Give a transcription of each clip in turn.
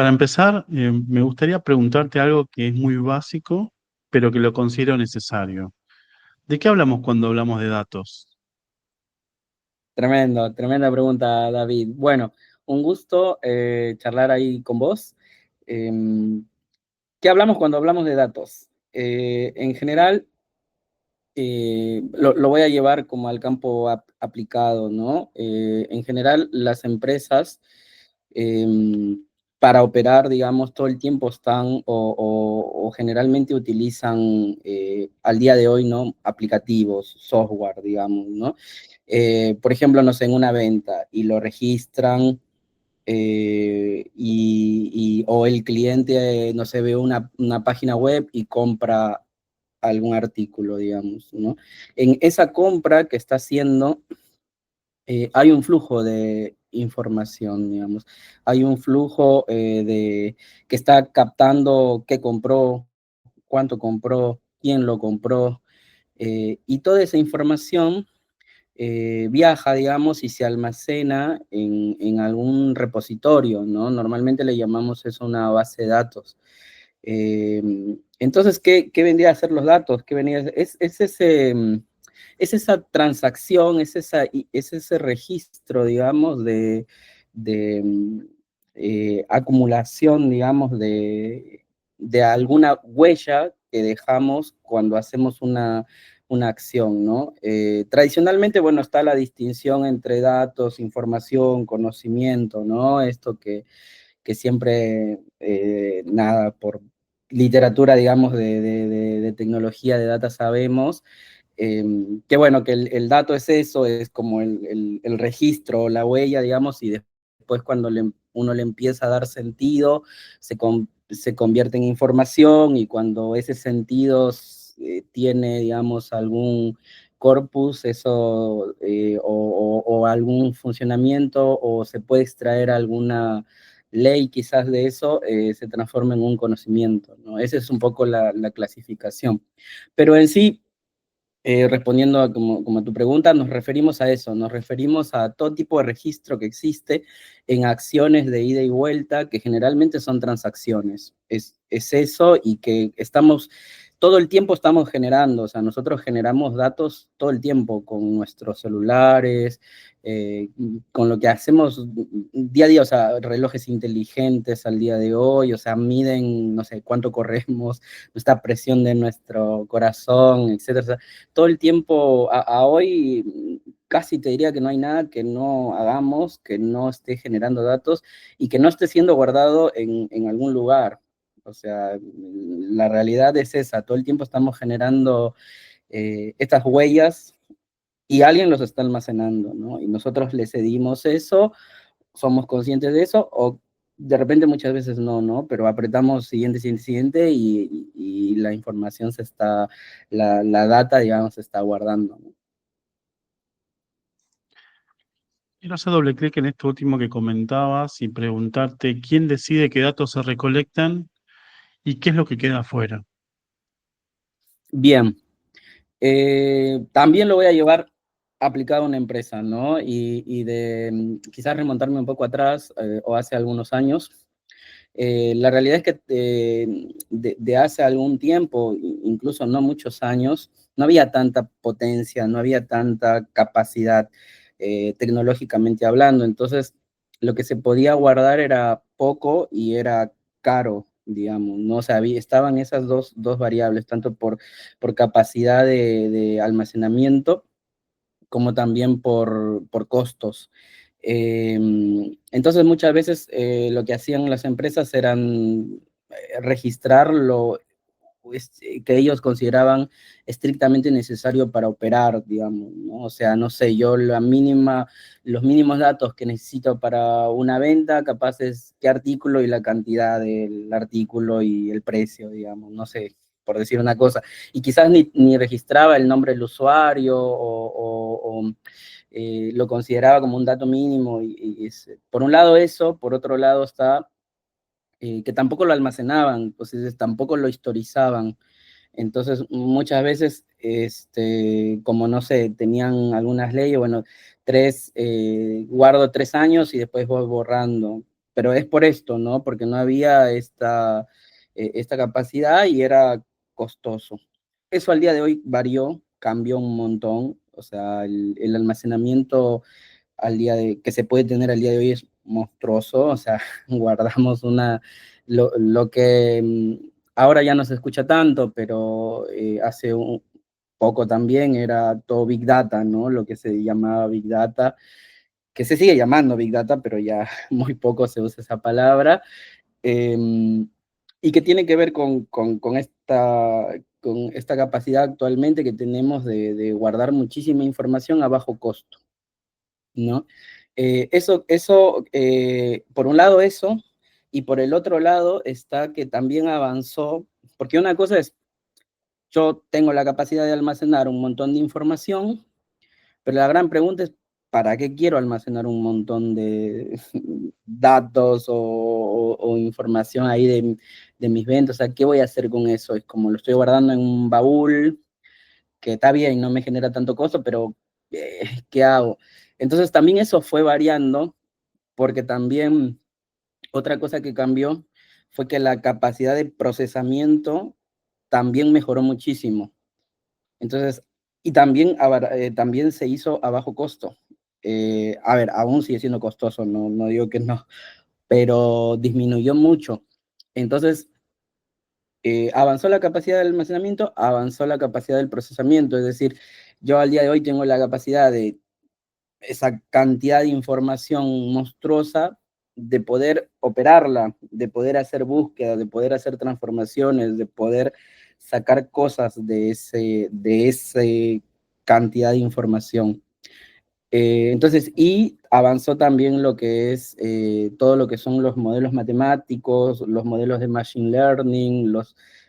Para empezar, me gustaría preguntarte algo que es muy básico, pero que lo considero necesario. ¿De qué hablamos cuando hablamos de datos? Tremendo, tremenda pregunta, David. Bueno, un gusto charlar ahí con vos. Em, ¿Qué hablamos cuando hablamos de datos? En general, lo voy a llevar como al campo aplicado, ¿no? En general, las empresas, em, para operar, digamos, todo el tiempo están o generalmente utilizan al día de hoy, ¿no? Aplicativos, software, digamos, ¿no? Por ejemplo, no sé, en una venta y lo registran o el cliente, no sé, ve una página web y compra algún artículo, digamos, ¿no? En esa compra que está haciendo, hay un flujo de información, digamos. Hay un flujo que está captando qué compró, cuánto compró, quién lo compró, y toda esa información viaja, digamos, y se almacena en algún repositorio, ¿no? Normalmente le llamamos eso una base de datos. Eh, entonces, ¿qué vendría a ser los datos? ¿Qué venía a ser? Es esa transacción, es ese registro, digamos, de acumulación, digamos, de alguna huella que dejamos cuando hacemos una acción, ¿no? Tradicionalmente, bueno, está la distinción entre datos, información, conocimiento, ¿no? Esto que siempre, nada, por literatura, digamos, de tecnología, de data, sabemos, que bueno, que el dato es eso, es como el registro, la huella, digamos, y después cuando uno le empieza a dar sentido, se convierte en información, y cuando ese sentido tiene, digamos, algún corpus, eso, o algún funcionamiento, o se puede extraer alguna ley quizás de eso, se transforma en un conocimiento, ¿no? Esa es un poco la clasificación. Pero en sí, respondiendo como a tu pregunta, nos referimos a eso, nos referimos a todo tipo de registro que existe en acciones de ida y vuelta, que generalmente son transacciones. Es eso, y que todo el tiempo estamos generando, o sea, nosotros generamos datos todo el tiempo con nuestros celulares, eh, con lo que hacemos día a día, o sea, relojes inteligentes al día de hoy, o sea, miden, no sé, cuánto corremos, nuestra presión de nuestro corazón, etcétera. O sea, todo el tiempo, a hoy, casi te diría que no hay nada que no hagamos, que no esté generando datos y que no esté siendo guardado en algún lugar. O sea, la realidad es esa, todo el tiempo estamos generando estas huellas, y alguien los está almacenando, ¿no? Y nosotros le cedimos eso, somos conscientes de eso, o de repente muchas veces no, ¿no? Pero apretamos siguiente, siguiente, siguiente, y la información la data, digamos, se está guardando, ¿no? Quiero hacer doble clic en esto último que comentabas y preguntarte quién decide qué datos se recolectan y qué es lo que queda afuera. Bien, también lo voy a llevar aplicado a una empresa, ¿no? Quizás remontarme un poco atrás, o hace algunos años. La realidad es que de hace algún tiempo, incluso no muchos años, no había tanta potencia, no había tanta capacidad, tecnológicamente hablando. Entonces, lo que se podía guardar era poco y era caro, digamos, ¿no? O sea, estaban esas dos variables, tanto por capacidad de almacenamiento, como también por costos. Entonces, muchas veces lo que hacían las empresas eran registrar lo que ellos consideraban estrictamente necesario para operar, digamos, ¿no? O sea, no sé, yo los mínimos datos que necesito para una venta, capaz es qué artículo y la cantidad del artículo y el precio, digamos, no sé, por decir una cosa. Y quizás ni registraba el nombre del usuario, lo consideraba como un dato mínimo. Por un lado eso, por otro lado está que tampoco lo almacenaban, pues tampoco lo historizaban. Entonces, muchas veces, como no sé, tenían algunas leyes, bueno, guardo 3 años y después voy borrando. pero es por esto, ¿no? Porque no había esta capacidad y era costoso. Eso al día de hoy varió, cambió un montón, o sea, el almacenamiento que se puede tener al día de hoy es monstruoso, o sea, guardamos lo que ahora ya no se escucha tanto, pero hace un poco también era todo Big Data, ¿no? Lo que se llamaba Big Data, que se sigue llamando Big Data, pero ya muy poco se usa esa palabra, y que tiene que ver con esta capacidad actualmente que tenemos de guardar muchísima información a bajo costo, ¿no? Por un lado eso, y por el otro lado está que también avanzó, porque una cosa es, yo tengo la capacidad de almacenar un montón de información, pero la gran pregunta es, ¿para qué quiero almacenar un montón de datos o información ahí de mis ventas? O sea, ¿qué voy a hacer con eso? Es como lo estoy guardando en un baúl, que está bien, no me genera tanto costo, pero ¿qué hago? Entonces también eso fue variando, porque también otra cosa que cambió fue que la capacidad de procesamiento también mejoró muchísimo. Entonces, y también, también se hizo a bajo costo. A ver, aún sigue siendo costoso, no digo que no, pero disminuyó mucho. Entonces, avanzó la capacidad del almacenamiento, avanzó la capacidad del procesamiento, es decir, yo al día de hoy tengo la capacidad de esa cantidad de información monstruosa, de poder operarla, de poder hacer búsquedas, de poder hacer transformaciones, de poder sacar cosas de ese cantidad de información. Entonces, y avanzó también lo que es todo lo que son los modelos matemáticos, los modelos de machine learning,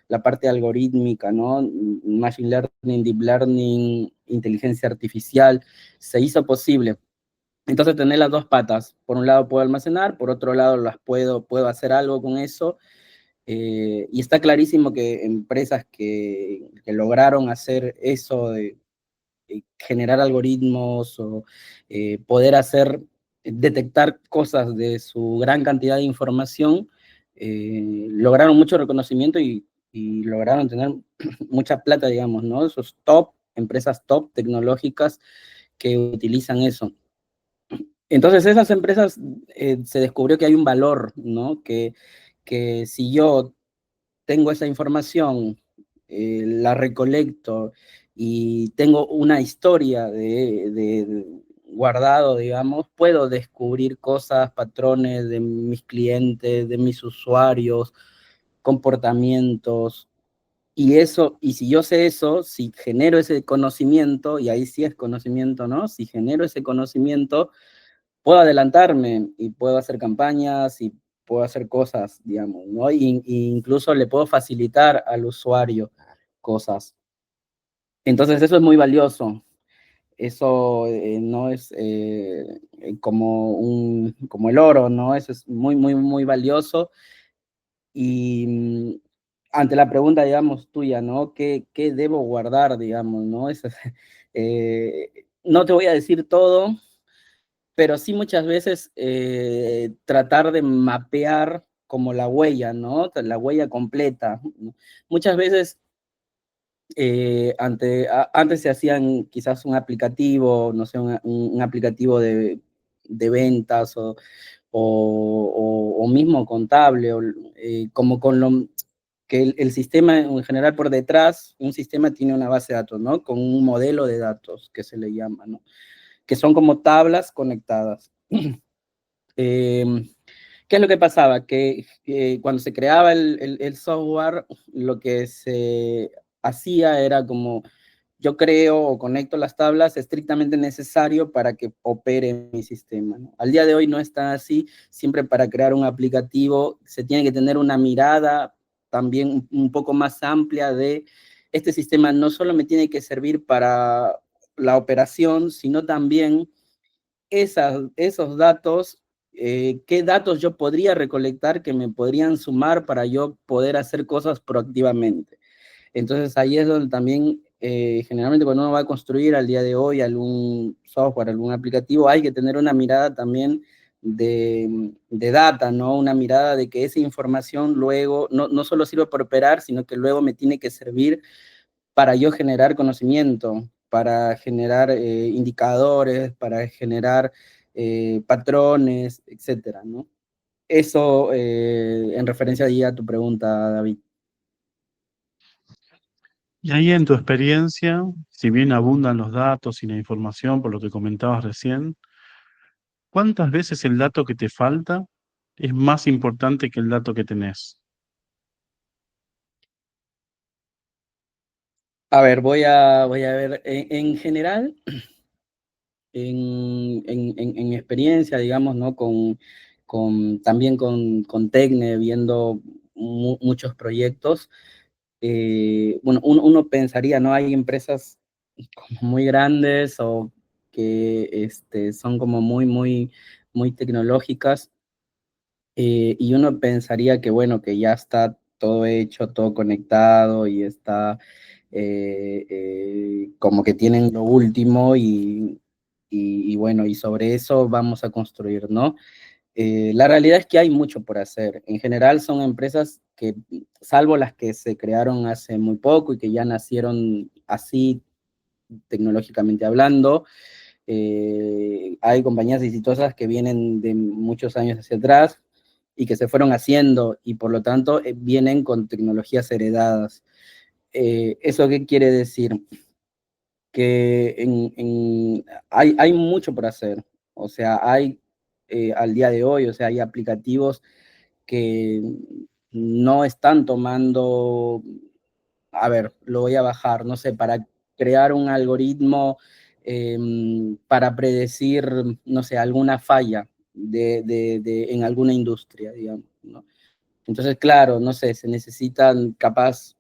la parte algorítmica, ¿no? Machine learning, deep learning, inteligencia artificial, se hizo posible. Entonces, tener las dos patas. Por un lado puedo almacenar, por otro lado puedo hacer algo con eso. Y está clarísimo que empresas que lograron hacer eso de generar algoritmos o poder detectar cosas de su gran cantidad de información, lograron mucho reconocimiento y lograron tener mucha plata, digamos, ¿no? Esos empresas top tecnológicas que utilizan eso. Entonces, esas empresas se descubrió que hay un valor, ¿no? Que si yo tengo esa información, la recolecto y tengo una historia guardado, digamos, puedo descubrir cosas, patrones de mis clientes, de mis usuarios, comportamientos. Y si yo sé eso, si genero ese conocimiento, y ahí sí es conocimiento, ¿no? Si genero ese conocimiento, puedo adelantarme y puedo hacer campañas y puedo hacer cosas, digamos, ¿no? Y incluso le puedo facilitar al usuario cosas. Entonces eso es muy valioso. Eso no es como el oro, ¿no? Eso es muy, muy, muy valioso. Y ante la pregunta, digamos, tuya, ¿no? ¿Qué debo guardar, digamos, ¿no? No te voy a decir todo, pero sí muchas veces tratar de mapear como la huella, ¿no? La huella completa. Muchas veces antes se hacían quizás un aplicativo, no sé, un aplicativo de ventas o mismo contable, como con lo que el sistema en general por detrás, un sistema tiene una base de datos, ¿no? Con un modelo de datos que se le llama, ¿no? Que son como tablas conectadas. ¿Qué es lo que pasaba? Que cuando se creaba el software, lo que se hacía era como yo creo o conecto las tablas estrictamente necesario para que opere mi sistema, ¿no? Al día de hoy no está así. Siempre para crear un aplicativo se tiene que tener una mirada también un poco más amplia de este sistema no solo me tiene que servir para la operación, sino también esos datos, qué datos yo podría recolectar que me podrían sumar para yo poder hacer cosas proactivamente. Entonces ahí es donde también generalmente cuando uno va a construir al día de hoy algún software, algún aplicativo, hay que tener una mirada también de data, ¿no? Una mirada de que esa información luego no solo sirve para operar, sino que luego me tiene que servir para yo generar conocimiento, para generar indicadores, para generar patrones, etcétera, ¿no? Eso en referencia ahí a tu pregunta, David. Y ahí en tu experiencia, si bien abundan los datos y la información, por lo que comentabas recién, ¿cuántas veces el dato que te falta es más importante que el dato que tenés? A ver, voy a ver, en general, en mi experiencia, digamos, ¿no? También con Tecne, viendo muchos proyectos, bueno, uno pensaría, ¿no? Hay empresas como muy grandes o que son como muy tecnológicas, y uno pensaría que, bueno, que ya está todo hecho, todo conectado y está como que tienen lo último y bueno, y sobre eso vamos a construir, ¿no? La realidad es que hay mucho por hacer. En general son empresas que, salvo las que se crearon hace muy poco y que ya nacieron así tecnológicamente hablando, hay compañías exitosas que vienen de muchos años hacia atrás y que se fueron haciendo y por lo tanto vienen con tecnologías heredadas. ¿Eso qué quiere decir? Que hay mucho por hacer. O sea, hay al día de hoy, o sea, hay aplicativos que no están tomando, a ver, lo voy a bajar, no sé, para crear un algoritmo para predecir, no sé, alguna falla en alguna industria, digamos, ¿no? Entonces, claro, no sé, se necesitan capaz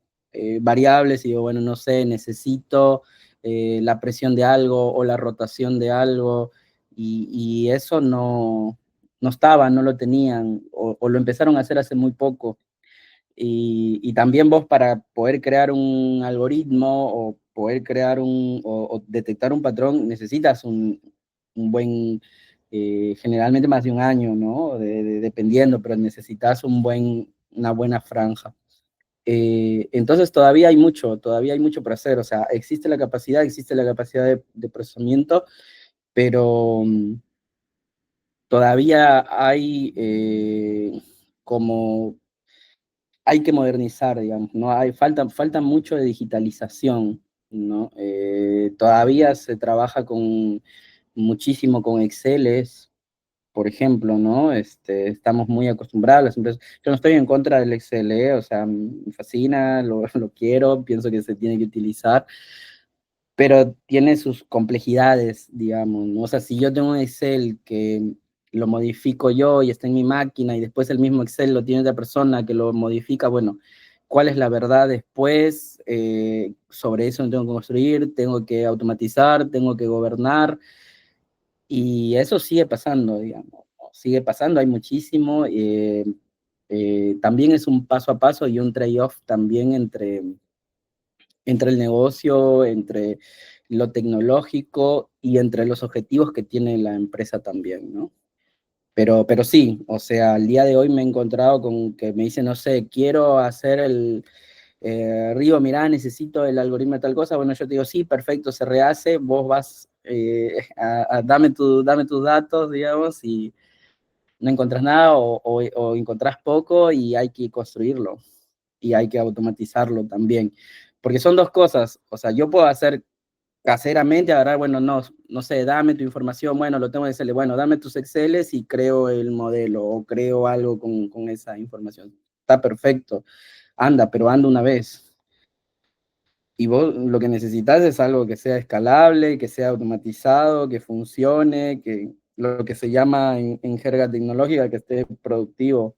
variables y digo, bueno, no sé, necesito la presión de algo o la rotación de algo y eso no estaba, no lo tenían o lo empezaron a hacer hace muy poco. Y también vos para poder crear un algoritmo o poder crear o detectar un patrón necesitas un buen, generalmente más de un año, ¿no? Dependiendo, pero necesitas una buena franja. Entonces todavía hay mucho por hacer, o sea, existe la capacidad de procesamiento, pero todavía hay como hay que modernizar, digamos, ¿no? Falta mucho de digitalización, ¿no? Todavía se trabaja muchísimo con Exceles, por ejemplo, ¿no? Estamos muy acostumbrados, las empresas. Yo no estoy en contra del Excel, o sea, me fascina, lo quiero, pienso que se tiene que utilizar, pero tiene sus complejidades, digamos, ¿no? O sea, si yo tengo un Excel que lo modifico yo y está en mi máquina y después el mismo Excel lo tiene otra persona que lo modifica, bueno, ¿cuál es la verdad después? Sobre eso no tengo que construir, tengo que automatizar, tengo que gobernar y eso sigue pasando, digamos, ¿no? Sigue pasando, hay muchísimo. También es un paso a paso y un trade-off también entre el negocio, entre lo tecnológico y entre los objetivos que tiene la empresa también, ¿no? Pero sí, o sea, al día de hoy me he encontrado con que me dicen, no sé, quiero hacer Río, mirá, necesito el algoritmo de tal cosa. Bueno, yo te digo, sí, perfecto, se rehace, vos vas, dame tus datos, digamos, y no encontrás nada o encontrás poco y hay que construirlo y hay que automatizarlo también. Porque son dos cosas, o sea, yo puedo hacer caseramente, agarrar, bueno, no sé, dame tu información, bueno, lo tengo que decirle, bueno, dame tus Exceles y creo el modelo o creo algo con esa información. Está perfecto, anda, pero anda una vez. Y vos lo que necesitas es algo que sea escalable, que sea automatizado, que funcione, que lo que se llama en jerga tecnológica, que esté productivo.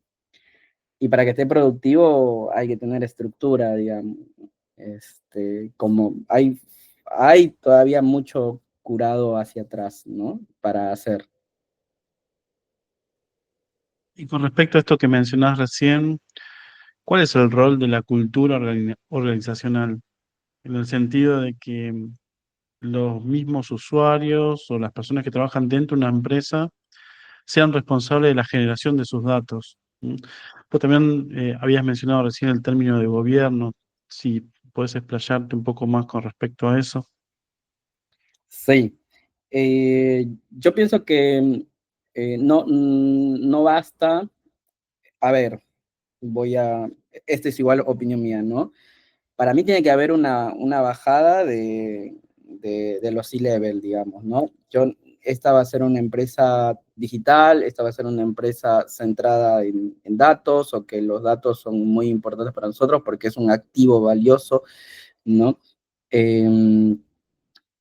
Y para que esté productivo hay que tener estructura, digamos. Como hay todavía mucho curado hacia atrás, ¿no? Para hacer. Y con respecto a esto que mencionás recién, ¿cuál es el rol de la cultura organizacional? En el sentido de que los mismos usuarios o las personas que trabajan dentro de una empresa sean responsables de la generación de sus datos. ¿Mm? Vos también habías mencionado recién el término de gobierno, si puedes explayarte un poco más con respecto a eso. Sí, yo pienso que no basta, a ver, esta es igual opinión mía, ¿no? Para mí tiene que haber una bajada de los C-level, digamos, ¿no? Esta va a ser una empresa digital, esta va a ser una empresa centrada en datos, o que los datos son muy importantes para nosotros porque es un activo valioso, ¿no? Eh,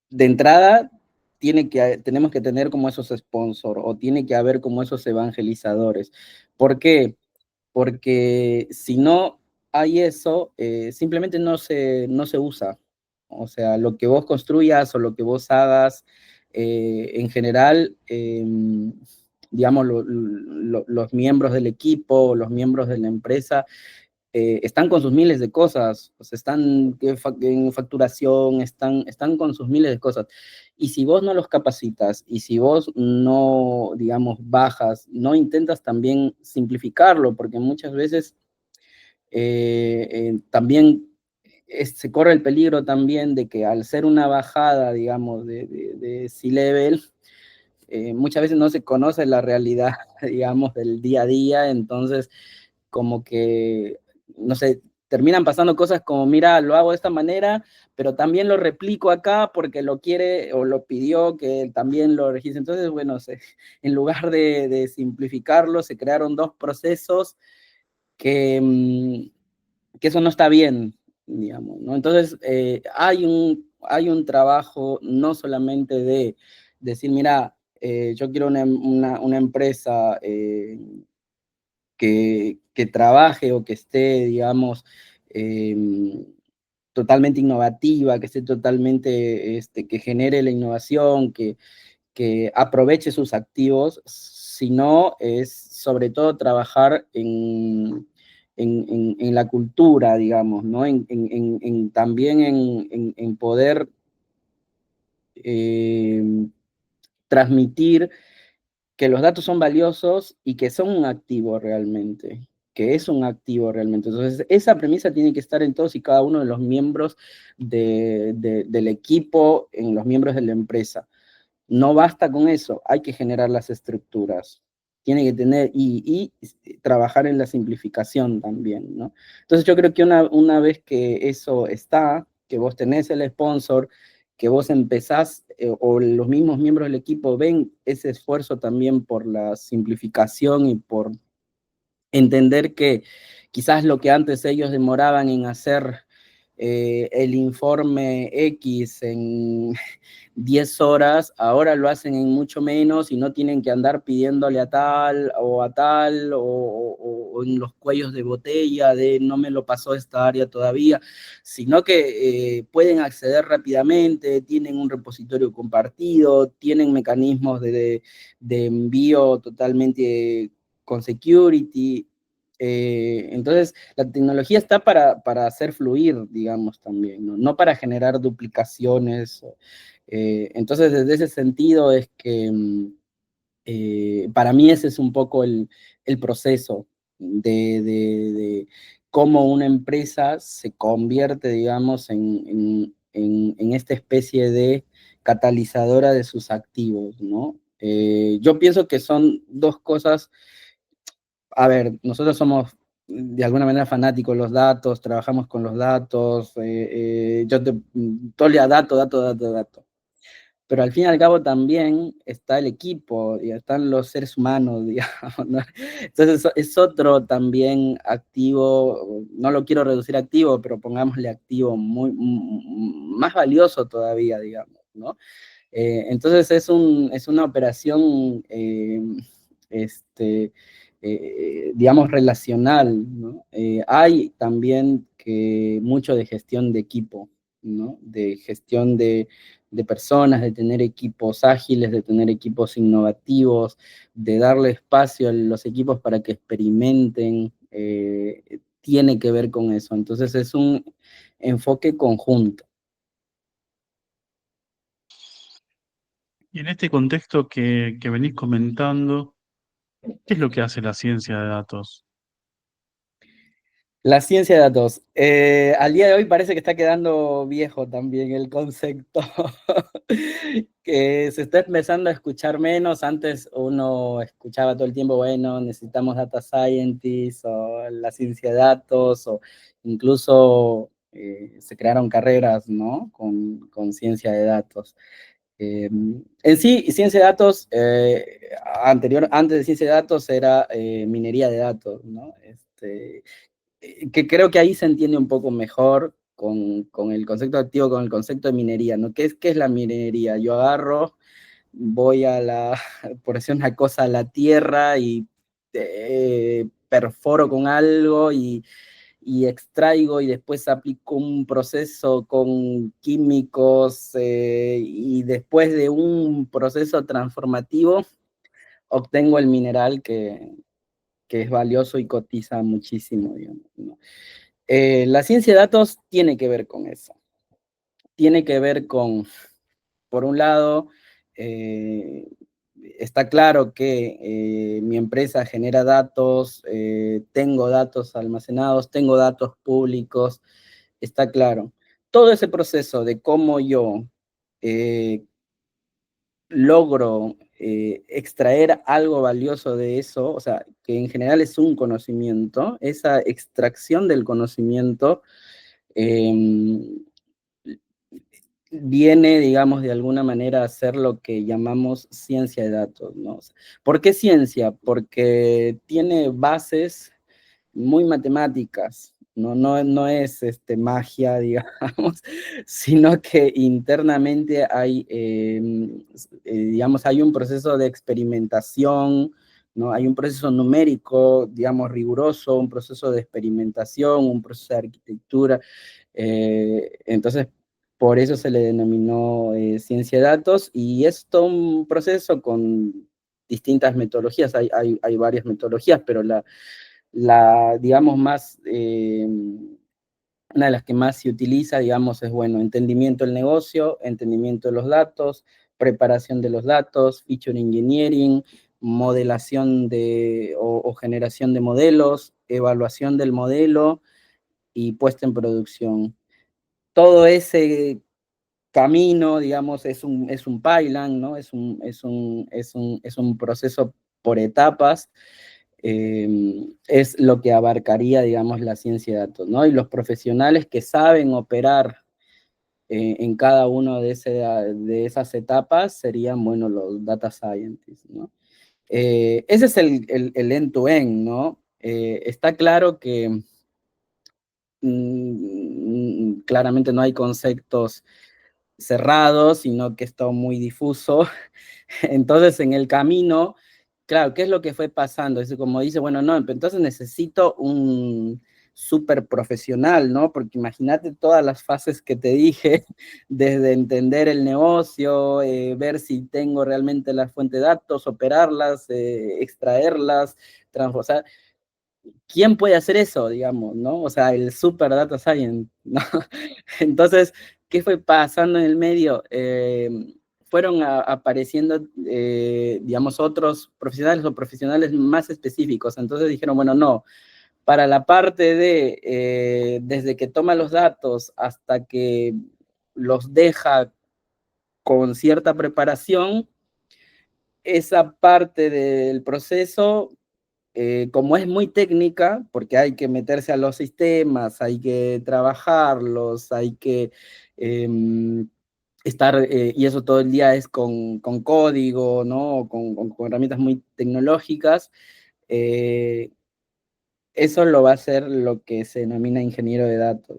de entrada, tenemos que tener como esos sponsors, o tiene que haber como esos evangelizadores. ¿Por qué? Porque si no hay eso, simplemente no se usa. O sea, lo que vos construyas o lo que vos hagas, en general, digamos, los miembros del equipo, los miembros de la empresa, están con sus miles de cosas, o sea, están en facturación, están con sus miles de cosas. Y si vos no los capacitas, y si vos no, digamos, bajas, no intentas también simplificarlo, porque muchas veces también se corre el peligro también de que al ser una bajada, digamos, de C-Level, muchas veces no se conoce la realidad, digamos, del día a día. Entonces como que, no sé, terminan pasando cosas como, mira, lo hago de esta manera, pero también lo replico acá porque lo quiere o lo pidió que también lo registre. Entonces, bueno, en lugar de simplificarlo, se crearon dos procesos que, que eso no está bien, digamos, ¿no? Entonces, hay un trabajo no solamente de decir, mira, yo quiero una empresa que trabaje o que esté, digamos, eh, totalmente innovativa, que esté totalmente, que genere la innovación, que aproveche sus activos, sino es sobre todo trabajar en la cultura, digamos, ¿no? También en poder eh, transmitir que los datos son valiosos y que son un activo realmente, que es un activo realmente. Entonces, esa premisa tiene que estar en todos y cada uno de los miembros del equipo, en los miembros de la empresa. No basta con eso, hay que generar las estructuras. Tiene que tener y trabajar en la simplificación también, ¿no? Entonces yo creo que una vez que eso está, que vos tenés el sponsor, que vos empezás, o los mismos miembros del equipo ven ese esfuerzo también por la simplificación y por entender que quizás lo que antes ellos demoraban en hacer el informe X en 10 horas, ahora lo hacen en mucho menos y no tienen que andar pidiéndole a tal, o en los cuellos de botella de no me lo pasó esta área todavía, sino que pueden acceder rápidamente, tienen un repositorio compartido, tienen mecanismos de envío totalmente con security. Entonces, la tecnología está para hacer fluir, digamos, también, ¿no? No para generar duplicaciones. Entonces, desde ese sentido es que para mí ese es un poco el proceso de cómo una empresa se convierte, digamos, en esta especie de catalizadora de sus activos, ¿no? Yo pienso que son dos cosas. A ver, nosotros somos de alguna manera fanáticos de los datos, trabajamos con los datos, todo el día dato. Pero al fin y al cabo también está el equipo y están los seres humanos, digamos, ¿no? Entonces es otro también activo, no lo quiero reducir a activo, pero pongámosle activo más valioso todavía, digamos, ¿no? Entonces es una operación, este, digamos, relacional, ¿no? Hay también mucho de gestión de equipo, ¿no? De gestión de personas, de tener equipos ágiles, de tener equipos innovativos, de darle espacio a los equipos para que experimenten, tiene que ver con eso. Entonces es un enfoque conjunto. Y en este contexto que venís comentando, ¿Qué es lo que hace la ciencia de datos? La ciencia de datos. Al día de hoy parece que está quedando viejo también el concepto, que se está empezando a escuchar menos. Antes uno escuchaba todo el tiempo, bueno, necesitamos data scientists o la ciencia de datos, o incluso se crearon carreras, ¿no? Con ciencia de datos. En sí, ciencia de datos, antes de ciencia de datos era minería de datos, ¿no? Que creo que ahí se entiende un poco mejor con el concepto activo, con el concepto de minería, ¿no? ¿Qué es la minería? Yo agarro, voy a la, por decir una cosa, a la tierra y perforo con algo y extraigo y después aplico un proceso con químicos y después de un proceso transformativo obtengo el mineral que es valioso y cotiza muchísimo, digamos, ¿no? La ciencia de datos tiene que ver con eso. Tiene que ver con, por un lado, está claro que mi empresa genera datos, tengo datos almacenados, tengo datos públicos, está claro. Todo ese proceso de cómo yo eh, logro extraer algo valioso de eso, o sea, que en general es un conocimiento, esa extracción del conocimiento eh, viene, digamos, de alguna manera a ser lo que llamamos ciencia de datos, ¿no? ¿Por qué ciencia? Porque tiene bases muy matemáticas, no es magia, digamos, sino que internamente hay, digamos, hay un proceso de experimentación, ¿no? Hay un proceso numérico, digamos, riguroso, un proceso de experimentación, un proceso de arquitectura. Entonces, por eso se le denominó ciencia de datos y es todo un proceso con distintas metodologías. Hay varias metodologías, pero digamos, una de las que más se utiliza, digamos, es, bueno, entendimiento del negocio, entendimiento de los datos, preparación de los datos, feature engineering, modelación o generación de modelos, evaluación del modelo y puesta en producción. Todo ese camino, digamos, es un pipeline, ¿no? Es un proceso por etapas, es lo que abarcaría, digamos, la ciencia de datos, ¿no? Y los profesionales que saben operar en cada una de esas etapas serían, bueno, los data scientists, ¿no? Ese es el end-to-end, ¿no? Está claro que claramente no hay conceptos cerrados, sino que es todo muy difuso. Entonces, en el camino, claro, ¿qué es lo que fue pasando? Es como dice, bueno, no, entonces necesito un súper profesional, ¿no? Porque imagínate todas las fases que te dije, desde entender el negocio, ver si tengo realmente la fuente de datos, operarlas, extraerlas, transformar. ¿Quién puede hacer eso, digamos, no? O sea, el super data science, ¿no? Entonces, ¿qué fue pasando en el medio? Fueron apareciendo, digamos, otros profesionales o profesionales más específicos. Entonces dijeron, bueno, no, para la parte de, desde que toma los datos hasta que los deja con cierta preparación, esa parte del proceso como es muy técnica, porque hay que meterse a los sistemas, hay que trabajarlos, hay que eh, estar, y eso todo el día es con código, ¿no? Con herramientas muy tecnológicas, eh, eso lo va a hacer lo que se denomina ingeniero de datos.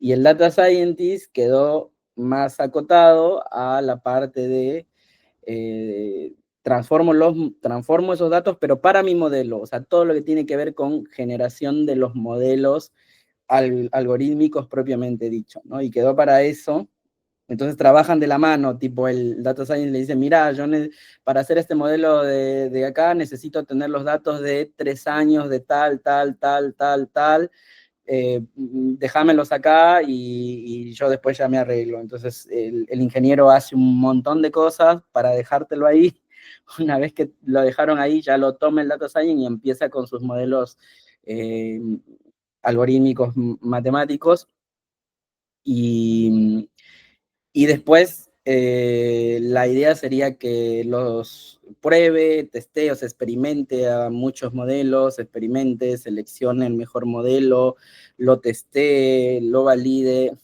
Y el data scientist quedó más acotado a la parte de eh, transformo esos datos, pero para mi modelo, o sea, todo lo que tiene que ver con generación de los modelos algorítmicos propiamente dicho, ¿no? Y quedó para eso. Entonces trabajan de la mano, tipo el data science le dice, mira, para hacer este modelo de acá necesito tener los datos de 3 años de tal, tal, tal, tal, tal, déjamelos acá y yo después ya me arreglo. Entonces el ingeniero hace un montón de cosas para dejártelo ahí una vez que lo dejaron ahí, ya lo toma el data science y empieza con sus modelos algorítmicos matemáticos, y, y después la idea sería que los pruebe, testee, o sea, experimente a muchos modelos, experimente, seleccione el mejor modelo, lo testee, lo valide,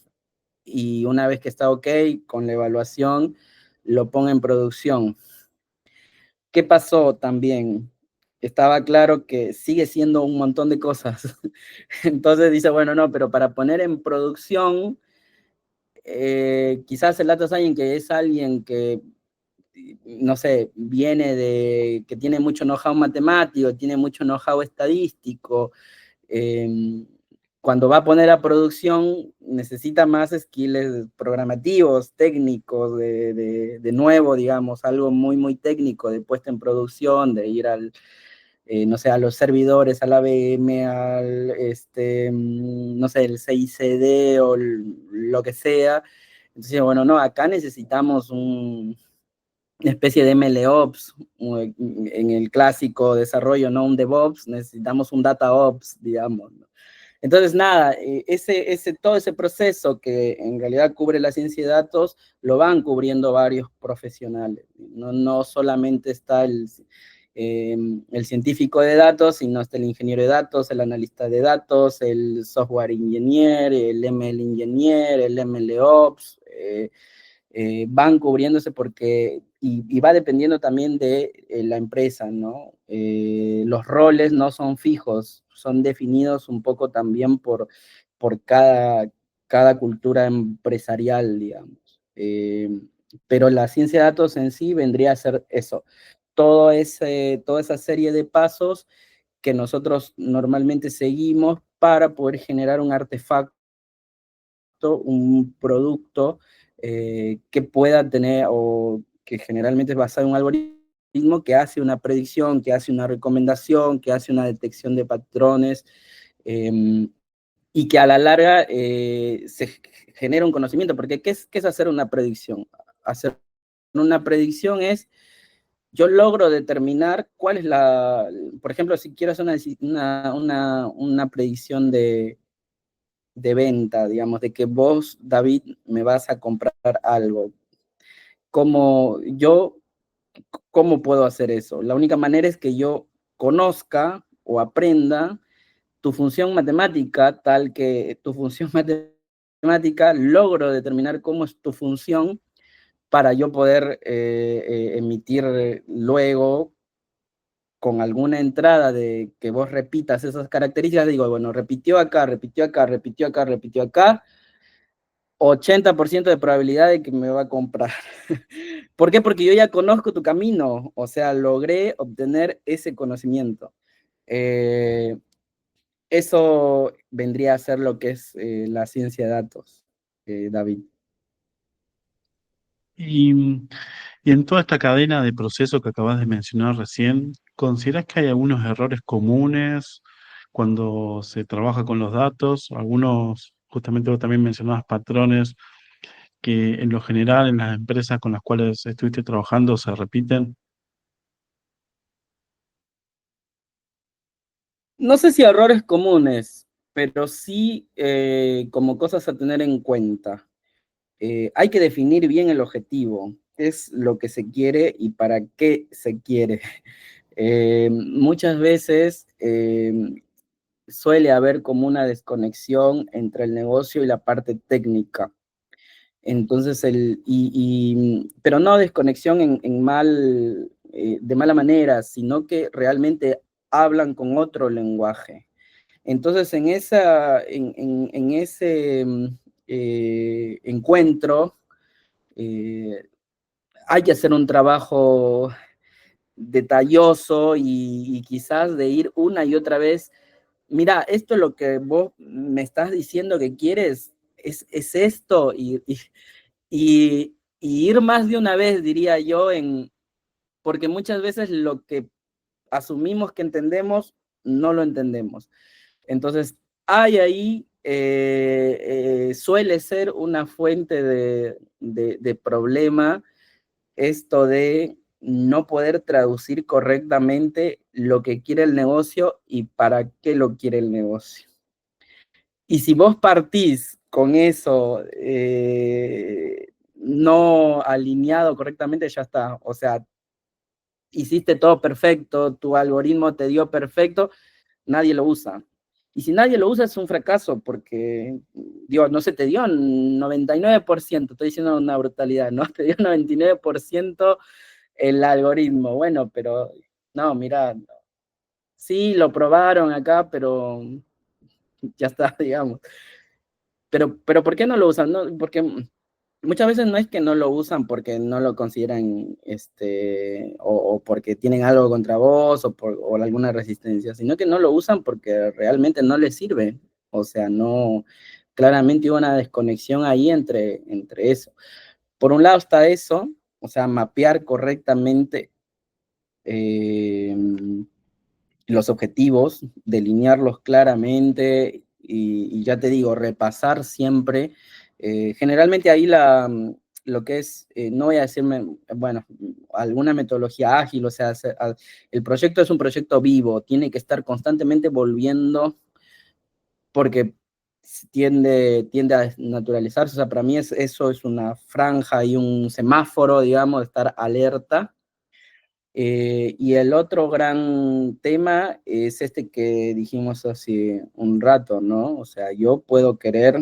y una vez que está ok con la evaluación, lo ponga en producción. ¿Qué pasó también? Estaba claro que sigue siendo un montón de cosas. Entonces dice, bueno, no, pero para poner en producción, quizás el data science, que es alguien que, no sé, que tiene mucho know-how matemático, tiene mucho know-how estadístico, eh, cuando va a poner a producción necesita más skills programativos, técnicos, de nuevo, digamos, algo muy, muy técnico de puesta en producción, de ir no sé, a los servidores, al AVM, no sé, el CICD o lo que sea. Entonces, bueno, no, acá necesitamos una especie de MLOps, en el clásico desarrollo, no un DevOps, necesitamos un DataOps, digamos, ¿no? Entonces, nada, todo ese proceso que en realidad cubre la ciencia de datos, lo van cubriendo varios profesionales. No solamente está el científico de datos, sino está el ingeniero de datos, el analista de datos, el software engineer, el ML engineer, el MLOps, van cubriéndose porque, y va dependiendo también de la empresa, ¿no? Los roles no son fijos, son definidos un poco también por cada cultura empresarial, digamos. Pero la ciencia de datos en sí vendría a ser eso, toda esa serie de pasos que nosotros normalmente seguimos para poder generar un artefacto, un producto que pueda tener, o que generalmente es basado en un algoritmo que hace una predicción, que hace una recomendación, que hace una detección de patrones, y que a la larga se genera un conocimiento, porque qué es hacer una predicción? Hacer una predicción es, yo logro determinar cuál es por ejemplo, si quiero hacer una predicción de venta, digamos, de que vos, David, me vas a comprar algo. ¿Cómo puedo hacer eso? La única manera es que yo conozca o aprenda tu función matemática, tal que tu función matemática logro determinar cómo es tu función para yo poder emitir luego con alguna entrada de que vos repitas esas características. Digo, bueno, repitió acá, repitió acá, repitió acá, repitió acá, 80% de probabilidad de que me va a comprar. ¿Por qué? Porque yo ya conozco tu camino, o sea, logré obtener ese conocimiento. Eso vendría a ser lo que es la ciencia de datos, David. Y, y en toda esta cadena de proceso que acabas de mencionar recién, ¿consideras que hay algunos errores comunes cuando se trabaja con los datos? Algunos, justamente vos también mencionabas patrones que en lo general en las empresas con las cuales estuviste trabajando se repiten. No sé si errores comunes, pero sí como cosas a tener en cuenta. Hay que definir bien el objetivo, qué es lo que se quiere y para qué se quiere. Muchas veces suele haber como una desconexión entre el negocio y la parte técnica. Entonces, pero no desconexión de mala manera, sino que realmente hablan con otro lenguaje. Entonces, en ese encuentro, hay que hacer un trabajo detalloso y quizás de ir una y otra vez. Mira, esto es lo que vos me estás diciendo que quieres, es esto, y ir más de una vez, diría yo, porque muchas veces lo que asumimos que entendemos, no lo entendemos. Entonces, hay ahí, suele ser una fuente de problema esto de no poder traducir correctamente lo que quiere el negocio y para qué lo quiere el negocio. Y si vos partís con eso no alineado correctamente, ya está. O sea, hiciste todo perfecto, tu algoritmo te dio perfecto, nadie lo usa. Y si nadie lo usa es un fracaso, porque, digo, no se te dio 99%, estoy diciendo una brutalidad, ¿no? Te dio 99% el algoritmo. Bueno, pero no, mira, sí, lo probaron acá, pero ya está, digamos. Pero ¿por qué no lo usan? No, porque muchas veces no es que no lo usan porque no lo consideran, o porque tienen algo contra vos o alguna resistencia, sino que no lo usan porque realmente no les sirve. O sea, no, claramente hubo una desconexión ahí entre eso. Por un lado está eso, o sea, mapear correctamente eh, los objetivos, delinearlos claramente y ya te digo, repasar siempre. Generalmente ahí lo que es, no voy a decirme, bueno, alguna metodología ágil, o sea, el proyecto es un proyecto vivo, tiene que estar constantemente volviendo porque tiende a naturalizarse. O sea, para mí eso es una franja y un semáforo, digamos, de estar alerta. Y el otro gran tema es este que dijimos hace un rato, ¿no? O sea, yo puedo querer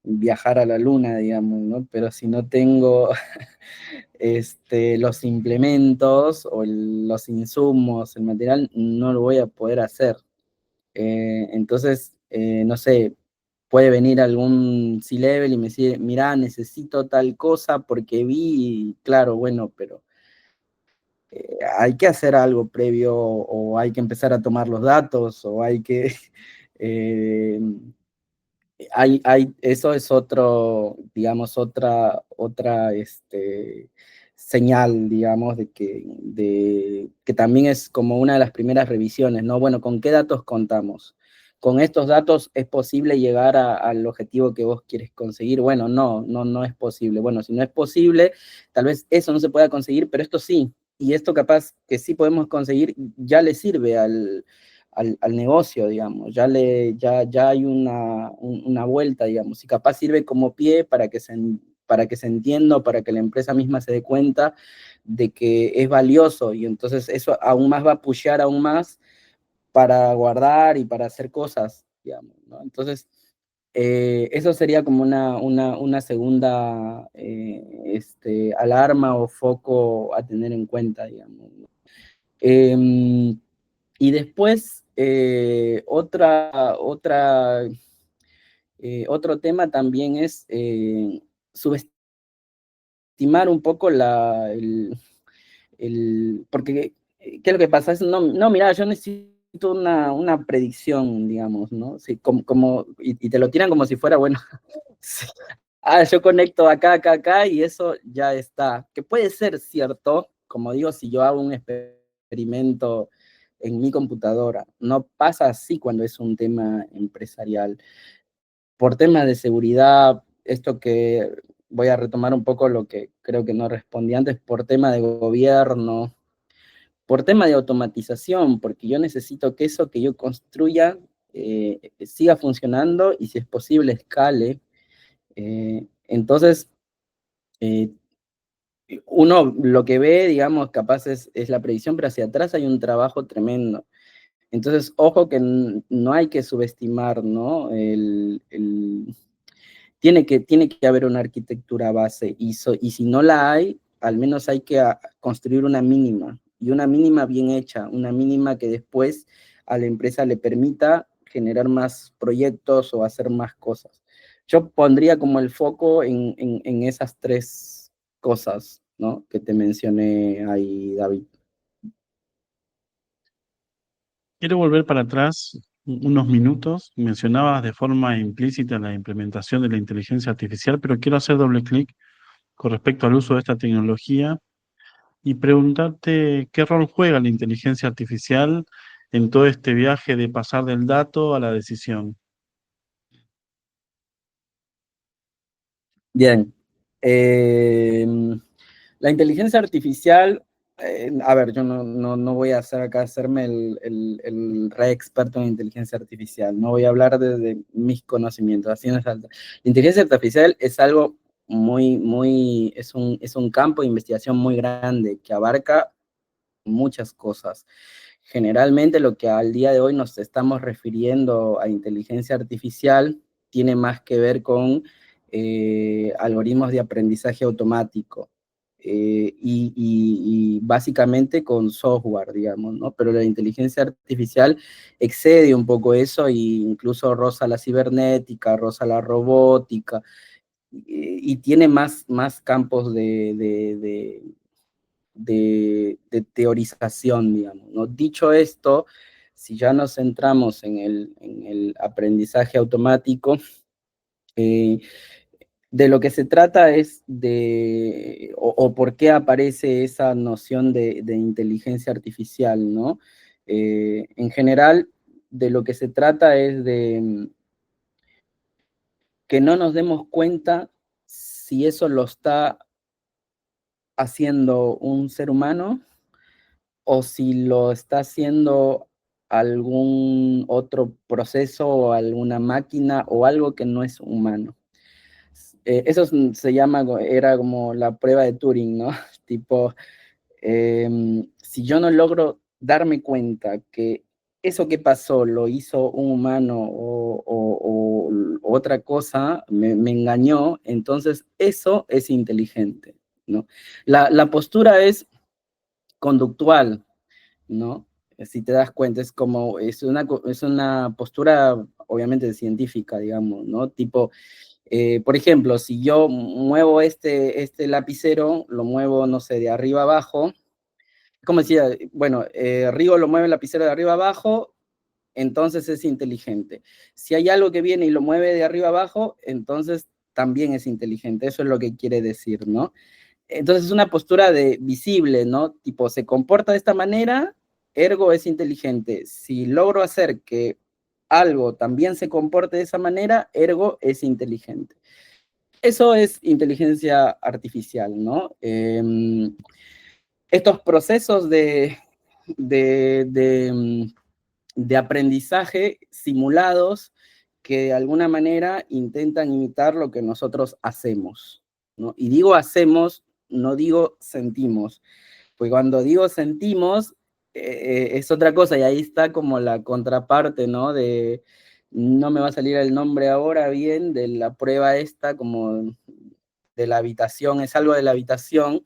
viajar a la luna, digamos, ¿no? Pero si no tengo los implementos o los insumos, el material, no lo voy a poder hacer. Entonces, no sé, puede venir algún C-Level y me dice, mira, necesito tal cosa porque vi, claro, bueno, pero hay que hacer algo previo o hay que empezar a tomar los datos o hay que... eh, eso es otro, digamos, otra señal, digamos, de que también es como una de las primeras revisiones, ¿no? Bueno, ¿con qué datos contamos? ¿Con estos datos es posible llegar al objetivo que vos quieres conseguir? Bueno, no es posible. Bueno, si no es posible, tal vez eso no se pueda conseguir, pero esto sí. Y esto capaz que sí podemos conseguir, ya le sirve al negocio, digamos, ya hay una vuelta, digamos, y capaz sirve como pie para que se entienda, para que la empresa misma se dé cuenta de que es valioso, y entonces eso aún más va a pushear aún más para guardar y para hacer cosas, digamos, ¿no? Entonces, eso sería como una segunda alarma o foco a tener en cuenta, digamos, ¿no? Y después, otro tema también es subestimar un poco porque, ¿qué es lo que pasa? No, mira, yo necesito una predicción, digamos, ¿no? Sí, y te lo tiran como si fuera, bueno, sí. Yo conecto acá, acá, acá, y eso ya está. Que puede ser cierto, como digo, si yo hago un experimento en mi computadora. No pasa así cuando es un tema empresarial. Por temas de seguridad, esto que voy a retomar un poco lo que creo que no respondí antes, por tema de gobierno, por tema de automatización, porque yo necesito que eso que yo construya siga funcionando y si es posible escale. Entonces, eh, uno lo que ve, digamos, capaz es la predicción, pero hacia atrás hay un trabajo tremendo. Entonces, ojo que no hay que subestimar, ¿no? Tiene que haber una arquitectura base y si no la hay, al menos hay que construir una mínima, y una mínima bien hecha, una mínima que después a la empresa le permita generar más proyectos o hacer más cosas. Yo pondría como el foco en esas tres cosas, ¿no? Que te mencioné ahí, David. Quiero volver para atrás unos minutos. Mencionabas de forma implícita la implementación de la inteligencia artificial, pero quiero hacer doble clic con respecto al uso de esta tecnología y preguntarte qué rol juega la inteligencia artificial en todo este viaje de pasar del dato a la decisión. Bien. Eh, La inteligencia artificial, a ver, yo no voy a hacerme el re experto en inteligencia artificial, no voy a hablar de mis conocimientos, así no es alta. La inteligencia artificial es algo es un campo de investigación muy grande que abarca muchas cosas. Generalmente lo que al día de hoy nos estamos refiriendo a inteligencia artificial tiene más que ver con algoritmos de aprendizaje automático y básicamente con software, digamos, ¿no? Pero la inteligencia artificial excede un poco eso e incluso roza la cibernética, roza la robótica y tiene más campos de teorización, digamos, ¿no? Dicho esto, si ya nos centramos en el aprendizaje automático, eh, de lo que se trata es o por qué aparece esa noción de inteligencia artificial, ¿no? En general, de lo que se trata es de que no nos demos cuenta si eso lo está haciendo un ser humano o si lo está haciendo algún otro proceso o alguna máquina o algo que no es humano. Eso se llama, era como la prueba de Turing, ¿no? Tipo, si yo no logro darme cuenta que eso que pasó lo hizo un humano o otra cosa me engañó, entonces eso es inteligente, ¿no? La postura es conductual, ¿no? Si te das cuenta, es una postura obviamente científica, digamos, ¿no? Tipo, por ejemplo, si yo muevo este lapicero, lo muevo, no sé, de arriba abajo, como decía, bueno, Rigo lo mueve el lapicero de arriba abajo, entonces es inteligente. Si hay algo que viene y lo mueve de arriba abajo, entonces también es inteligente. Eso es lo que quiere decir, ¿no? Entonces es una postura de visible, ¿no? Tipo, se comporta de esta manera, ergo es inteligente. Si logro hacer que algo también se comporte de esa manera, ergo es inteligente. Eso es inteligencia artificial, ¿no? Estos procesos de, de aprendizaje simulados que de alguna manera intentan imitar lo que nosotros hacemos, ¿no? Y digo hacemos, no digo sentimos, porque cuando digo sentimos es otra cosa y ahí está como la contraparte, ¿no? No me va a salir el nombre ahora bien, de la prueba esta, como de la habitación, es algo de la habitación,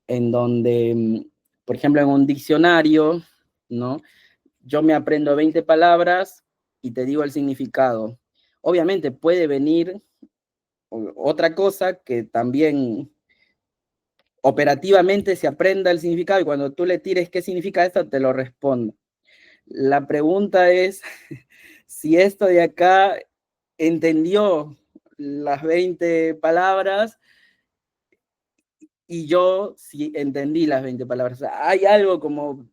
en donde, por ejemplo, en un diccionario, ¿no? Yo me aprendo 20 palabras y te digo el significado. Obviamente puede venir otra cosa que también operativamente se aprenda el significado y cuando tú le tires qué significa esto, te lo respondo. La pregunta es si esto de acá entendió las 20 palabras y yo sí entendí las 20 palabras. O sea, hay algo como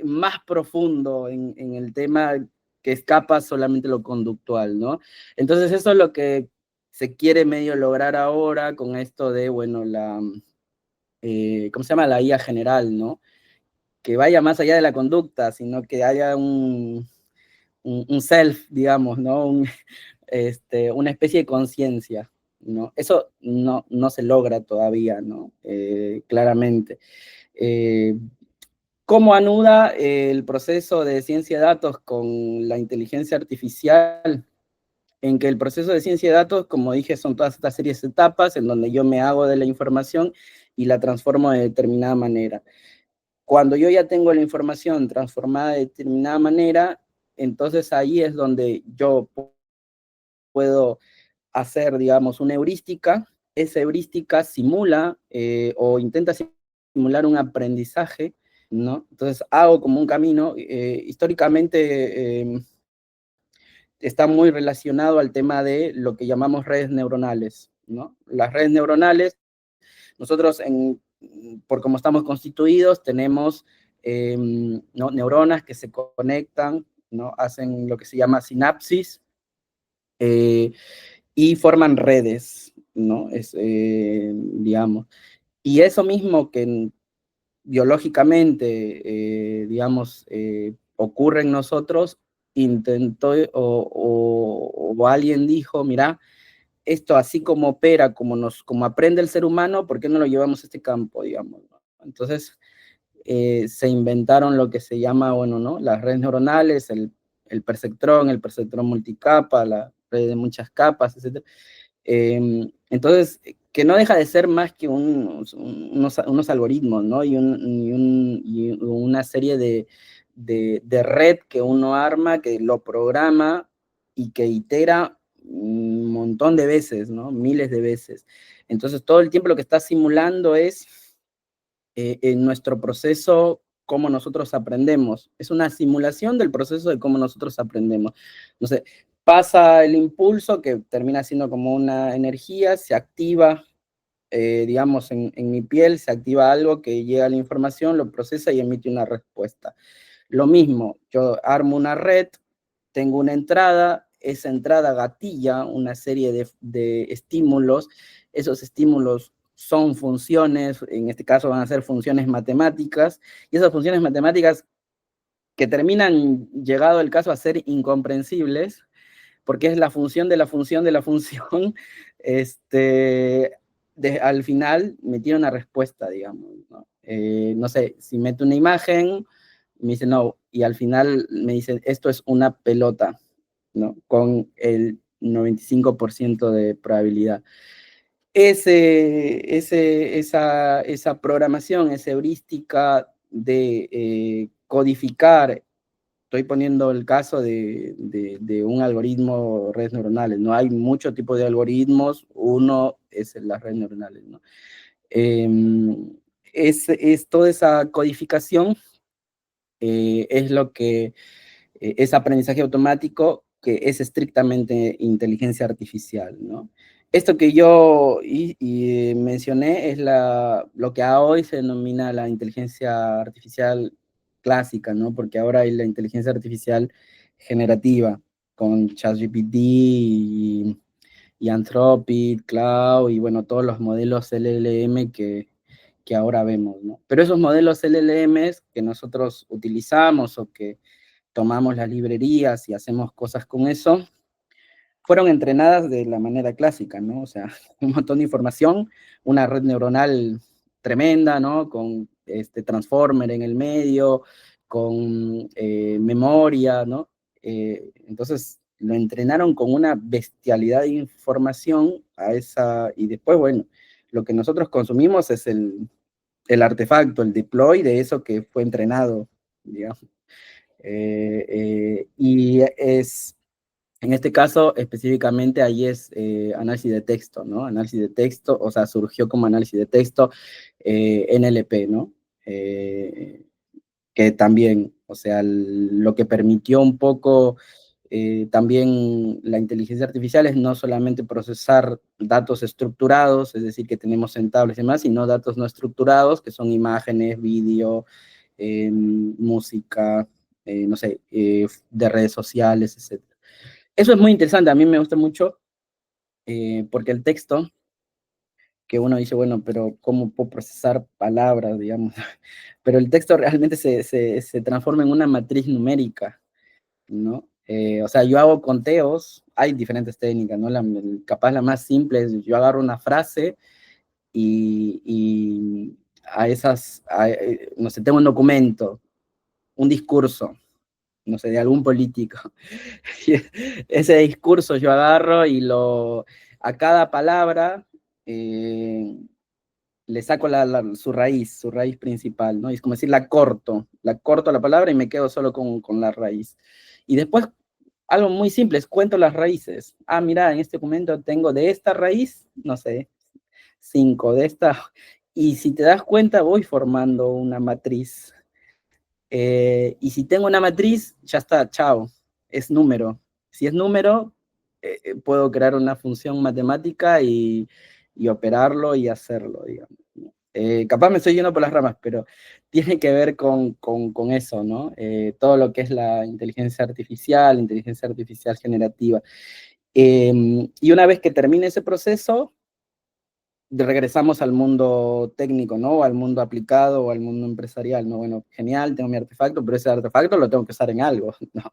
más profundo en el tema que escapa solamente lo conductual, ¿no? Entonces eso es lo que se quiere medio lograr ahora con esto de, bueno, ¿cómo se llama? La IA general, ¿no? Que vaya más allá de la conducta, sino que haya un self, digamos, ¿no? Una especie de conciencia, ¿no? Eso no se logra todavía, ¿no? Claramente. Eh, ¿Cómo anuda el proceso de ciencia de datos con la inteligencia artificial? En que el proceso de ciencia de datos, como dije, son todas estas series de etapas en donde yo me hago de la información y la transformo de determinada manera. Cuando yo ya tengo la información transformada de determinada manera, entonces ahí es donde yo puedo hacer, digamos, una heurística. Esa heurística simula o intenta simular un aprendizaje, ¿no? Entonces hago como un camino. Históricamente está muy relacionado al tema de lo que llamamos redes neuronales, ¿no? Las redes neuronales, nosotros por cómo estamos constituidos, tenemos ¿no? neuronas que se conectan, ¿no? Hacen lo que se llama sinapsis, y forman redes, ¿no? Digamos. Y eso mismo que biológicamente, digamos, ocurre en nosotros, intentó o alguien dijo, mira, esto así como opera, como aprende el ser humano, ¿por qué no lo llevamos a este campo, digamos? ¿No? Entonces, se inventaron lo que se llama, bueno, ¿no? Las redes neuronales, el perceptrón multicapa, la red de muchas capas, etc. Entonces, que no deja de ser más que unos algoritmos, ¿no? Y una serie de red que uno arma, que lo programa y que itera un montón de veces, ¿no? Miles de veces. Entonces, todo el tiempo lo que está simulando es en nuestro proceso, cómo nosotros aprendemos. Es una simulación del proceso de cómo nosotros aprendemos. No sé, pasa el impulso que termina siendo como una energía, se activa, digamos, en mi piel, se activa algo que llega a la información, lo procesa y emite una respuesta. Lo mismo, yo armo una red, tengo una entrada, esa entrada gatilla una serie de estímulos, esos estímulos son funciones, en este caso van a ser funciones matemáticas, y esas funciones matemáticas que terminan, llegado el caso, a ser incomprensibles, porque es la función de la función de la función, al final me tiene una respuesta, digamos, ¿no? No sé, si meto una imagen, me dice no, y al final me dice, esto es una pelota, ¿no? Con el 95% de probabilidad. Esa programación, esa heurística de codificar, estoy poniendo el caso de un algoritmo de redes neuronales, ¿no? Hay muchos tipos de algoritmos, uno es las redes neuronales, ¿no? Eh, es toda esa codificación, es lo que es aprendizaje automático, que es estrictamente inteligencia artificial, ¿no? Esto que yo mencioné es lo que hoy se denomina la inteligencia artificial clásica, ¿no? Porque ahora hay la inteligencia artificial generativa con ChatGPT y Anthropic, Cloud y bueno, todos los modelos LLM que ahora vemos, ¿no? Pero esos modelos LLMs que nosotros utilizamos o que tomamos las librerías y hacemos cosas con eso, fueron entrenadas de la manera clásica, ¿no? O sea, un montón de información, una red neuronal tremenda, ¿no? Con transformer en el medio, con memoria, ¿no? Entonces, lo entrenaron con una bestialidad de información a esa, y después, bueno, lo que nosotros consumimos es el artefacto, el deploy de eso que fue entrenado, digamos. Y en este caso, específicamente, ahí es análisis de texto, ¿no? Análisis de texto, o sea, surgió como análisis de texto NLP, ¿no? Que también, o sea, lo que permitió un poco también la inteligencia artificial es no solamente procesar datos estructurados, es decir, que tenemos en tablets y demás, sino datos no estructurados, que son imágenes, vídeo, música, no sé, de redes sociales, etc. Eso es muy interesante, a mí me gusta mucho, porque el texto, que uno dice, bueno, pero ¿cómo puedo procesar palabras, digamos? Pero el texto realmente se transforma en una matriz numérica, ¿no? O sea, yo hago conteos, hay diferentes técnicas, ¿no? Capaz la más simple es, yo agarro una frase y no sé, tengo un documento, un discurso, no sé, de algún político. Ese discurso yo agarro y a cada palabra le saco su raíz principal, ¿no? Y es como decir, la corto la palabra y me quedo solo con la raíz. Y después, algo muy simple, es cuento las raíces. Ah, mira, en este documento tengo de esta raíz, no sé, 5 de esta. Y si te das cuenta, voy formando una matriz. Y si tengo una matriz, ya está, chao, es número. Si es número, puedo crear una función matemática y operarlo y hacerlo, digamos. Capaz me estoy yendo por las ramas, pero tiene que ver con eso, ¿no? Todo lo que es la inteligencia artificial generativa. Y una vez que termine ese proceso, regresamos al mundo técnico, ¿no? O al mundo aplicado o al mundo empresarial, ¿no? Bueno, genial, tengo mi artefacto, pero ese artefacto lo tengo que usar en algo, ¿no?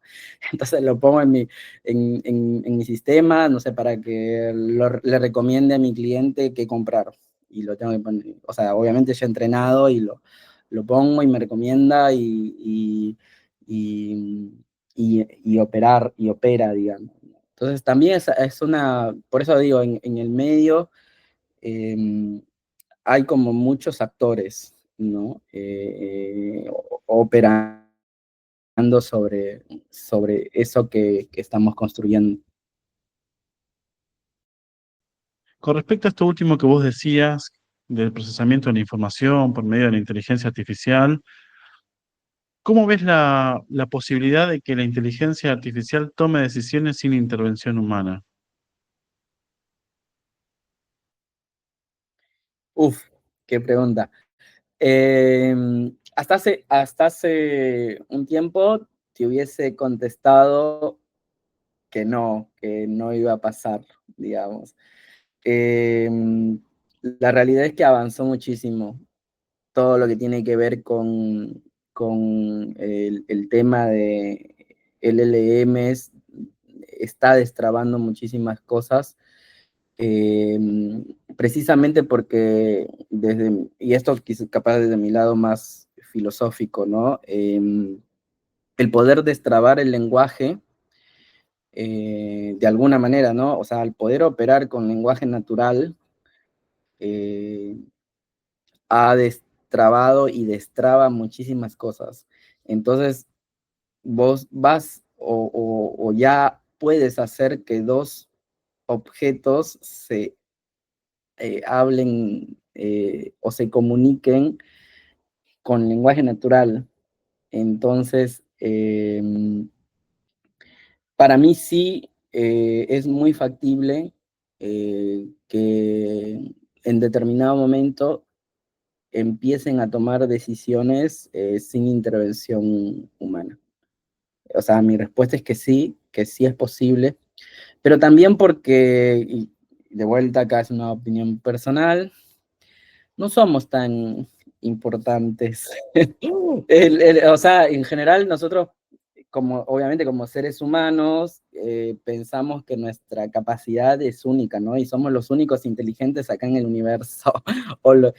Entonces lo pongo en mi sistema, no sé, para que le recomiende a mi cliente qué comprar. Y lo tengo que poner, o sea, obviamente ya entrenado y lo pongo y me recomienda y operar, y opera, digamos. Entonces también es una, por eso digo, en el medio eh, hay como muchos actores, ¿no? Operando sobre eso que estamos construyendo. Con respecto a esto último que vos decías, del procesamiento de la información por medio de la inteligencia artificial, ¿cómo ves la posibilidad de que la inteligencia artificial tome decisiones sin intervención humana? Uf, qué pregunta. Hasta hace un tiempo te hubiese contestado que no iba a pasar, digamos. Eh, la realidad es que avanzó muchísimo todo lo que tiene que ver con el tema de LLMs, está destrabando muchísimas cosas, eh, precisamente porque y esto quizás capaz desde mi lado más filosófico, ¿no? El poder destrabar el lenguaje de alguna manera, ¿no? O sea, al poder operar con lenguaje natural, eh, ha destrabado y destraba muchísimas cosas. Entonces, vos vas o ya puedes hacer que dos objetos se hablen o se comuniquen con lenguaje natural. Entonces, para mí sí es muy factible que en determinado momento empiecen a tomar decisiones sin intervención humana. O sea, mi respuesta es que sí es posible, pero también porque, y de vuelta acá es una opinión personal, no somos tan importantes. O sea, en general nosotros, como, obviamente como seres humanos, pensamos que nuestra capacidad es única, ¿no? Y somos los únicos inteligentes acá en el universo. o lo,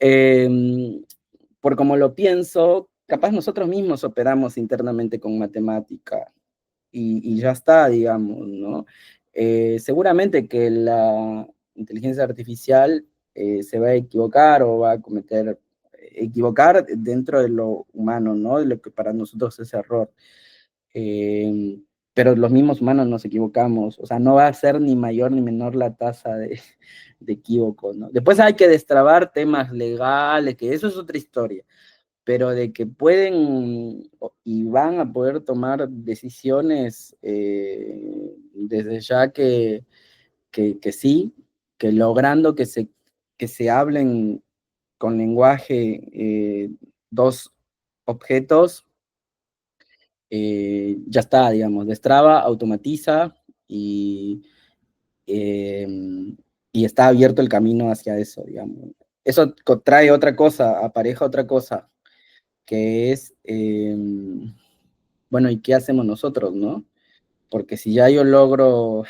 eh, por como lo pienso, capaz nosotros mismos operamos internamente con matemática y ya está, digamos, ¿no? Seguramente que la inteligencia artificial se va a equivocar o va a equivocar dentro de lo humano, ¿no? De lo que para nosotros es error. Eh, pero los mismos humanos nos equivocamos, o sea, no va a ser ni mayor ni menor la tasa de equívoco, ¿no? Después hay que destrabar temas legales, que eso es otra historia, pero de que pueden y van a poder tomar decisiones desde ya que sí, que logrando que se hablen con lenguaje dos objetos, ya está, digamos, destraba, automatiza y, eh, y está abierto el camino hacia eso, digamos. Eso trae otra cosa, apareja otra cosa, que es, bueno, ¿y qué hacemos nosotros, no? Porque si ya yo logro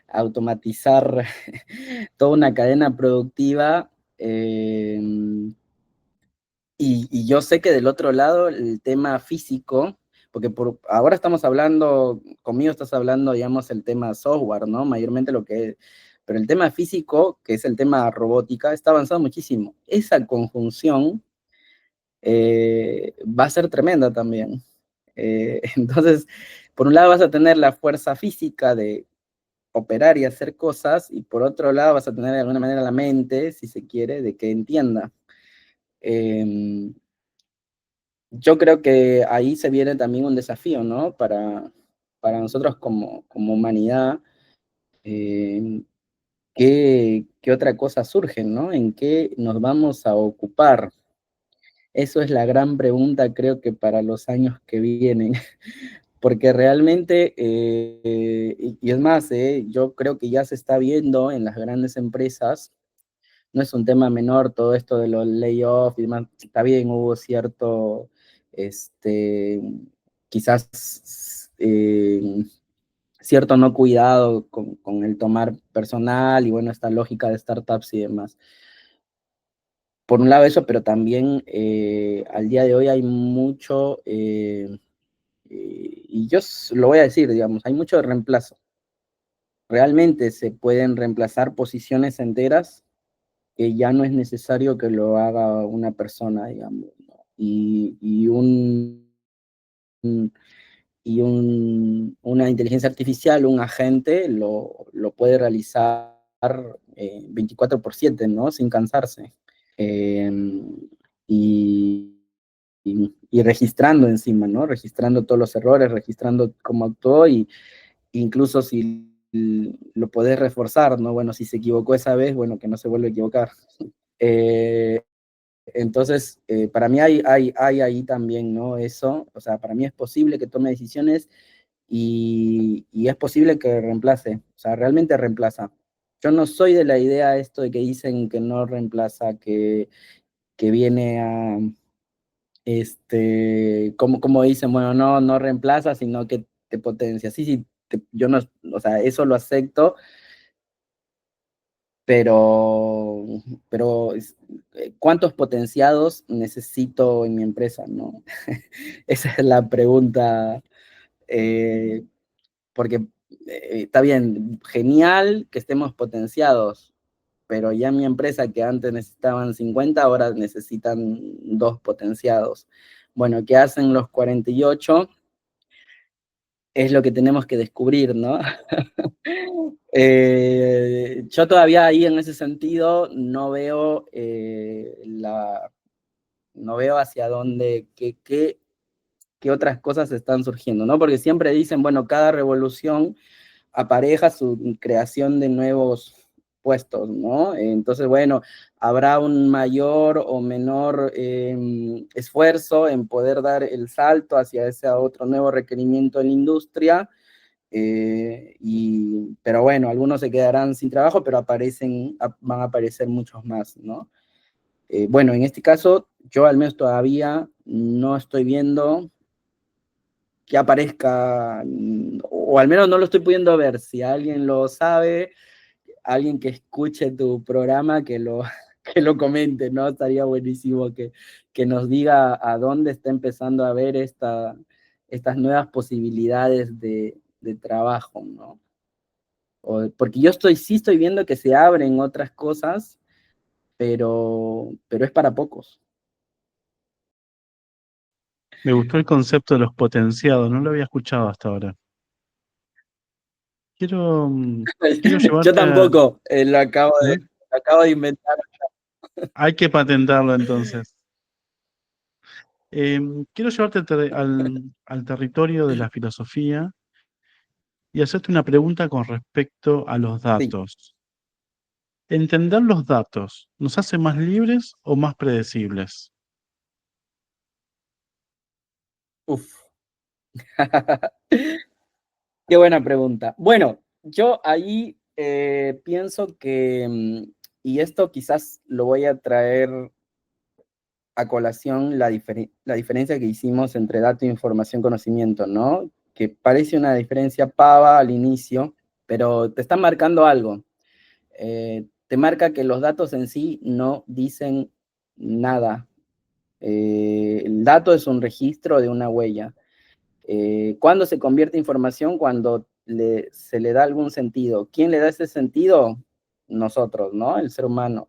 automatizar toda una cadena productiva, y yo sé que del otro lado el tema físico, porque ahora estamos hablando, conmigo estás hablando, digamos, el tema software, ¿no? Mayormente lo que es, pero el tema físico, que es el tema robótica, está avanzando muchísimo. Esa conjunción va a ser tremenda también. Entonces, por un lado vas a tener la fuerza física de operar y hacer cosas, y por otro lado vas a tener de alguna manera la mente, si se quiere, de que entienda. Eh, yo creo que ahí se viene también un desafío, ¿no? Para nosotros como humanidad, eh, ¿qué otra cosa surge, ¿no? ¿En qué nos vamos a ocupar? Eso es la gran pregunta, creo que para los años que vienen. Porque realmente, y es más, yo creo que ya se está viendo en las grandes empresas, no es un tema menor todo esto de los layoffs y demás. Está bien, hubo cierto, quizás cierto no cuidado con el tomar personal y bueno, esta lógica de startups y demás. Por un lado eso, pero también al día de hoy hay mucho, y yo lo voy a decir, digamos, hay mucho de reemplazo. Realmente se pueden reemplazar posiciones enteras que ya no es necesario que lo haga una persona, digamos, ¿no? Una inteligencia artificial, un agente, lo puede realizar 24/7, ¿no? Sin cansarse. Eh, y, y registrando encima, ¿no? Registrando todos los errores, registrando cómo actuó y incluso si lo podés reforzar, ¿no? Bueno, si se equivocó esa vez, bueno, que no se vuelva a equivocar. Eh, entonces, para mí hay ahí también, ¿no? Eso, o sea, para mí es posible que tome decisiones y es posible que reemplace, o sea, realmente reemplaza. Yo no soy de la idea esto de que dicen que no reemplaza, que viene a, como dicen, bueno, no reemplaza, sino que te potencia. Sí, sí, yo no, o sea, eso lo acepto, pero, pero ¿cuántos potenciados necesito en mi empresa, no? Esa es la pregunta, eh, porque está bien, genial que estemos potenciados, pero ya en mi empresa que antes necesitaban 50, ahora necesitan 2 potenciados. Bueno, ¿qué hacen los 48? Es lo que tenemos que descubrir, ¿no? Yo todavía ahí en ese sentido no veo no veo hacia dónde, qué otras cosas están surgiendo, ¿no? Porque siempre dicen, bueno, cada revolución apareja su creación de nuevos puestos, ¿no? Entonces, bueno, habrá un mayor o menor esfuerzo en poder dar el salto hacia ese otro nuevo requerimiento en la industria, pero bueno, algunos se quedarán sin trabajo, pero van a aparecer muchos más, ¿no? Bueno, en este caso, yo al menos todavía no estoy viendo que aparezca, o al menos no lo estoy pudiendo ver. Si alguien lo sabe, alguien que escuche tu programa, que lo comente, ¿no? Estaría buenísimo que nos diga a dónde está empezando a ver estas nuevas posibilidades de trabajo, ¿no? Porque yo sí estoy viendo que se abren otras cosas, pero es para pocos. Me gustó el concepto de los potenciados, no lo había escuchado hasta ahora. Quiero, quiero Yo llevarte a... tampoco ¿no? lo acabo de inventar. Hay que patentarlo entonces. Quiero llevarte al territorio de la filosofía y hacerte una pregunta con respecto a los Sí, datos. ¿Entender los datos nos hace más libres o más predecibles? uf. Qué buena pregunta. Bueno, yo ahí pienso que, y esto quizás lo voy a traer a colación, la diferencia que hicimos entre dato, información, conocimiento, ¿no? Que parece una diferencia pava al inicio, pero te está marcando algo. Te marca que los datos en sí no dicen nada. El dato es un registro de una huella. ¿Cuándo se convierte en información? Cuando se le da algún sentido. ¿Quién le da ese sentido? Nosotros, ¿no? El ser humano.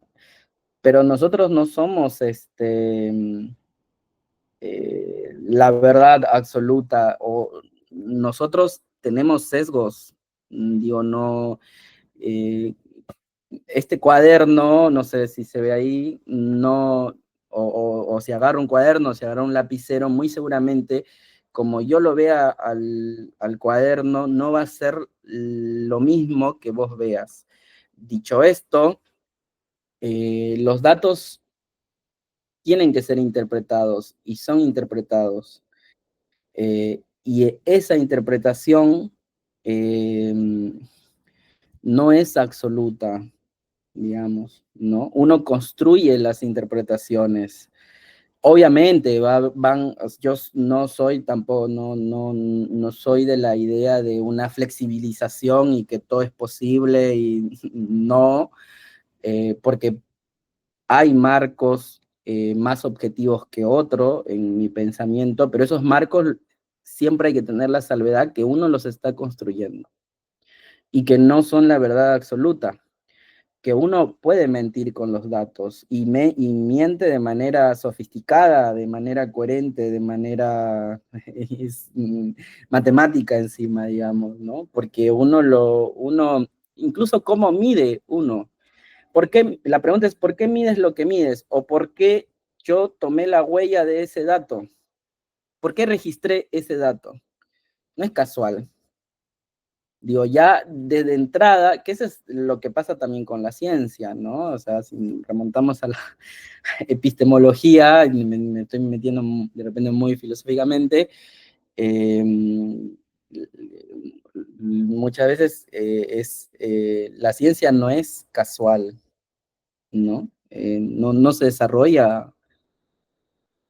Pero nosotros no somos la verdad absoluta, o nosotros tenemos sesgos. Digo, no. eh, este cuaderno, no sé si se ve ahí, no, o si agarro un cuaderno, si agarro un lapicero, muy seguramente, como yo lo vea al cuaderno, no va a ser lo mismo que vos veas. Dicho esto, los datos tienen que ser interpretados y son interpretados. Y esa interpretación no es absoluta. digamos, ¿no? Uno construye las interpretaciones. Obviamente, yo no soy tampoco, no soy de la idea de una flexibilización y que todo es posible y no, porque hay marcos más objetivos que otro en mi pensamiento, pero esos marcos siempre hay que tener la salvedad que uno los está construyendo y que no son la verdad absoluta, que uno puede mentir con los datos y miente de manera sofisticada, de manera coherente, de manera matemática encima, digamos, ¿no? Porque uno, incluso cómo mide uno. La pregunta es, ¿por qué mides lo que mides? ¿O por qué yo tomé la huella de ese dato? ¿Por qué registré ese dato? No es casual. Digo, ya desde entrada, que eso es lo que pasa también con la ciencia, ¿no? O sea, si remontamos a la epistemología, y me estoy metiendo de repente muy filosóficamente, eh, muchas veces la ciencia no es casual, ¿no? No se desarrolla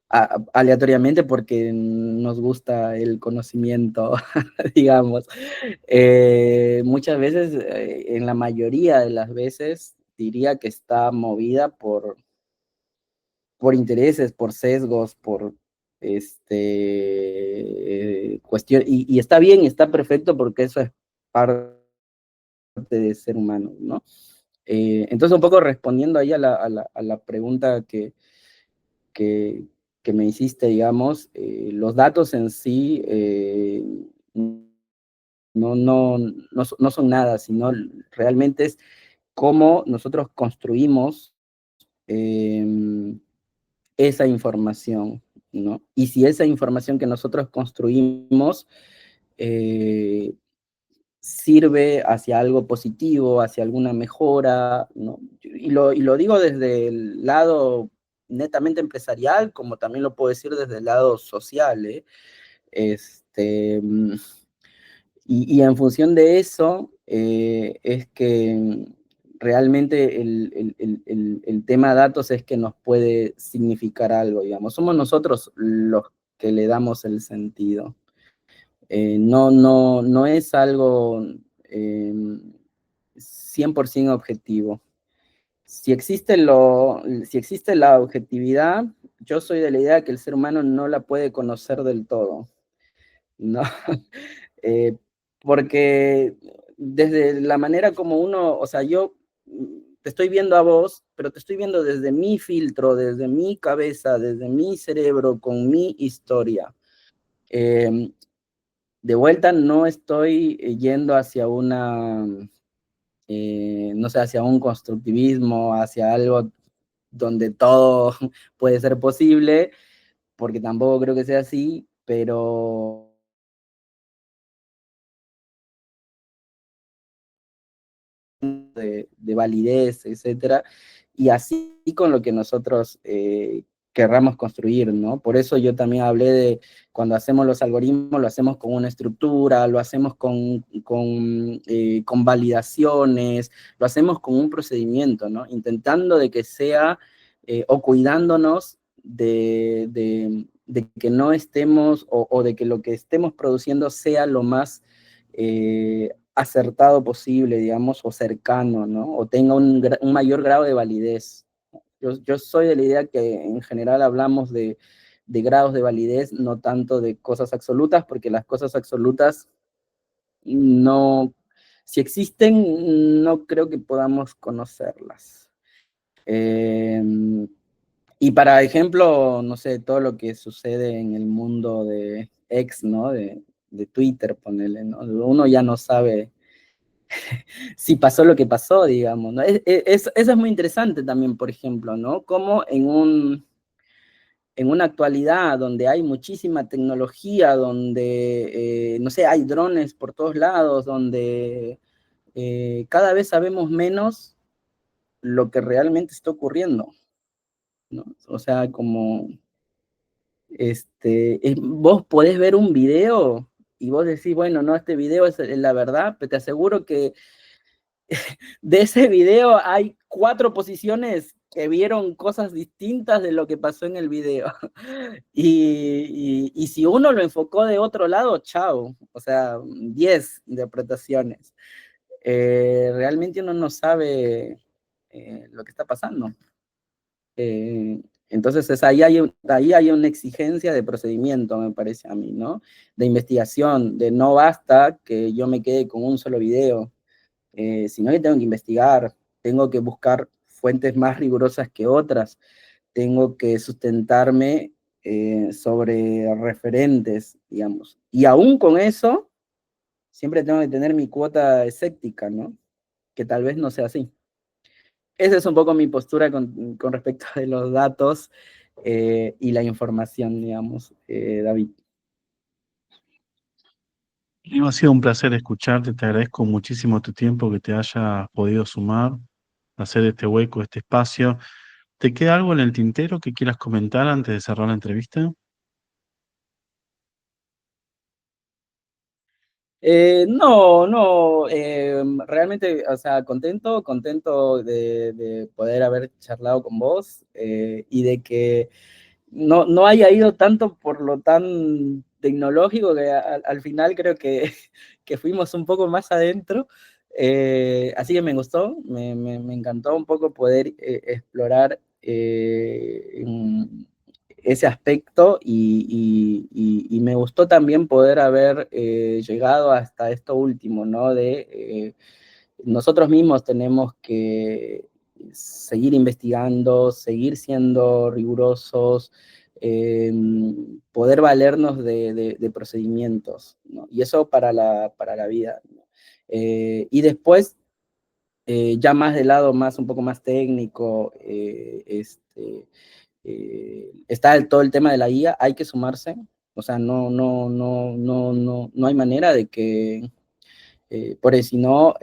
aleatoriamente porque nos gusta el conocimiento, digamos. Muchas veces, en la mayoría de las veces, diría que está movida por intereses, por sesgos, por cuestión, y está bien, está perfecto porque eso es parte de ser humano, ¿no? Entonces, un poco respondiendo ahí a la pregunta que, que me hiciste, digamos, los datos en sí no son nada, sino realmente es cómo nosotros construimos eh, esa información, ¿no? Y si esa información que nosotros construimos eh, sirve hacia algo positivo, hacia alguna mejora, ¿no? Y lo digo desde el lado netamente empresarial, como también lo puedo decir desde el lado social, ¿eh? Este, y en función de eso, es que realmente el tema datos es que nos puede significar algo, digamos. Somos nosotros los que le damos el sentido. No es algo 100% objetivo. Si existe la objetividad, yo soy de la idea que el ser humano no la puede conocer del todo, ¿no? Eh, porque desde la manera como uno, o sea, yo te estoy viendo a vos, pero te estoy viendo desde mi filtro, desde mi cabeza, desde mi cerebro, con mi historia. Eh, de vuelta no estoy yendo hacia no sé, hacia un constructivismo, hacia algo donde todo puede ser posible, porque tampoco creo que sea así, pero de validez, etcétera, y así con lo que nosotros querramos construir, ¿no? Por eso yo también hablé de cuando hacemos los algoritmos, lo hacemos con una estructura, lo hacemos con validaciones, lo hacemos con un procedimiento, ¿no? Intentando de que sea, o cuidándonos de que no estemos, o de que lo que estemos produciendo sea lo más acertado posible, digamos, o cercano, ¿no? O tenga un mayor grado de validez. Yo soy de la idea que en general hablamos de grados de validez, no tanto de cosas absolutas, porque las cosas absolutas no, si existen, no creo que podamos conocerlas. Eh, y para ejemplo, no sé, todo lo que sucede en el mundo de X, ¿no? De Twitter, ponele, ¿no? Uno ya no sabe si pasó lo que pasó, digamos, ¿no? Eso es muy interesante también, por ejemplo, ¿no? Como en una actualidad donde hay muchísima tecnología, donde, no sé, hay drones por todos lados, donde cada vez sabemos menos lo que realmente está ocurriendo, ¿no? O sea, como, vos podés ver un video y vos decís, bueno, no, este video es la verdad, pero te aseguro que de ese video hay 4 posiciones que vieron cosas distintas de lo que pasó en el video. Y si uno lo enfocó de otro lado, chao. O sea, 10 interpretaciones. Realmente uno no sabe lo que está pasando. Entonces, ahí hay una exigencia de procedimiento, me parece a mí, ¿no? De investigación, de no basta que yo me quede con un solo video, sino que tengo que investigar, tengo que buscar fuentes más rigurosas que otras, tengo que sustentarme sobre referentes, digamos. Y aún con eso, siempre tengo que tener mi cuota escéptica, ¿no? Que tal vez no sea así. Esa es un poco mi postura con respecto de los datos y la información, digamos, David. Diego, ha sido un placer escucharte, te agradezco muchísimo tu tiempo que te haya podido sumar, hacer este hueco, este espacio. ¿Te queda algo en el tintero que quieras comentar antes de cerrar la entrevista? No, no, realmente, o sea, contento de poder haber charlado con vos y de que no haya ido tanto por lo tan tecnológico que al final creo que, que fuimos un poco más adentro. Así que me gustó, me encantó un poco poder explorar ese aspecto y me gustó también poder haber llegado hasta esto último, ¿no? Nosotros mismos tenemos que seguir investigando, seguir siendo rigurosos, eh, poder valernos de procedimientos, ¿no? Y eso para la vida, ¿no? Y después, ya más del lado más, un poco más técnico, está todo el tema de la IA, hay que sumarse, o sea, no hay manera de que porque si no,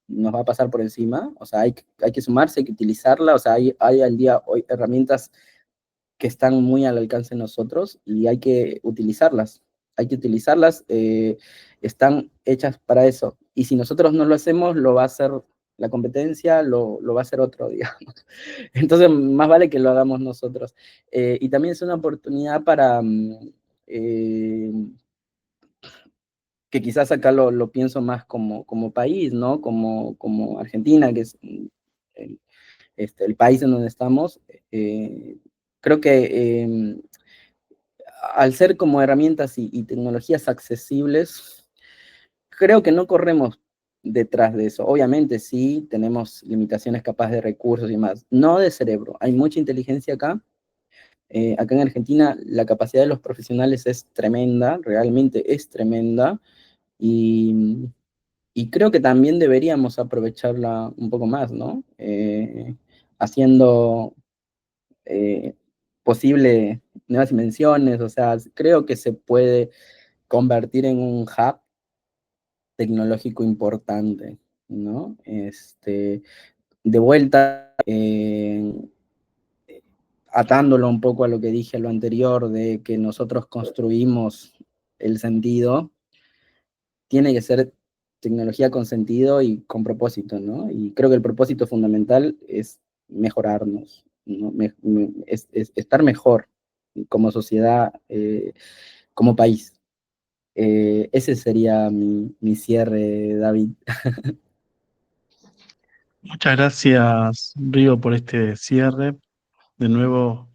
nos va a pasar por encima, o sea, hay que sumarse, hay que utilizarla, o sea, hay al día hoy herramientas que están muy al alcance de nosotros y hay que utilizarlas, están hechas para eso, y si nosotros no lo hacemos, lo va a hacer la competencia, lo va a hacer otro, digamos. Entonces, más vale que lo hagamos nosotros. Y también es una oportunidad para eh, que quizás acá lo pienso más como país, ¿no? Como Argentina, que es el, el país en donde estamos. Creo que al ser como herramientas y tecnologías accesibles, creo que no corremos detrás de eso. Obviamente sí tenemos limitaciones capaz de recursos y más, no de cerebro. Hay mucha inteligencia acá. Acá en Argentina la capacidad de los profesionales es tremenda, realmente es tremenda. Y, y creo que también deberíamos aprovecharla un poco más, ¿no? Haciendo eh, posible nuevas invenciones, o sea, creo que se puede convertir en un hub tecnológico importante, ¿no? De vuelta, atándolo un poco a lo que dije a lo anterior, de que nosotros construimos el sentido, tiene que ser tecnología con sentido y con propósito, ¿no? Y creo que el propósito fundamental es mejorarnos, ¿no? Es estar mejor como sociedad, como país. Ese sería mi cierre, David. Muchas gracias, Río, por este cierre. De nuevo,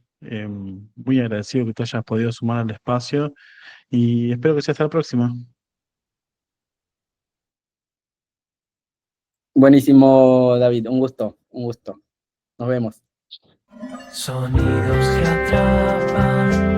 muy agradecido que te hayas podido sumar al espacio y espero que sea hasta la próxima. Buenísimo, David. Un gusto, un gusto. Nos vemos. Sonidos que atrapan.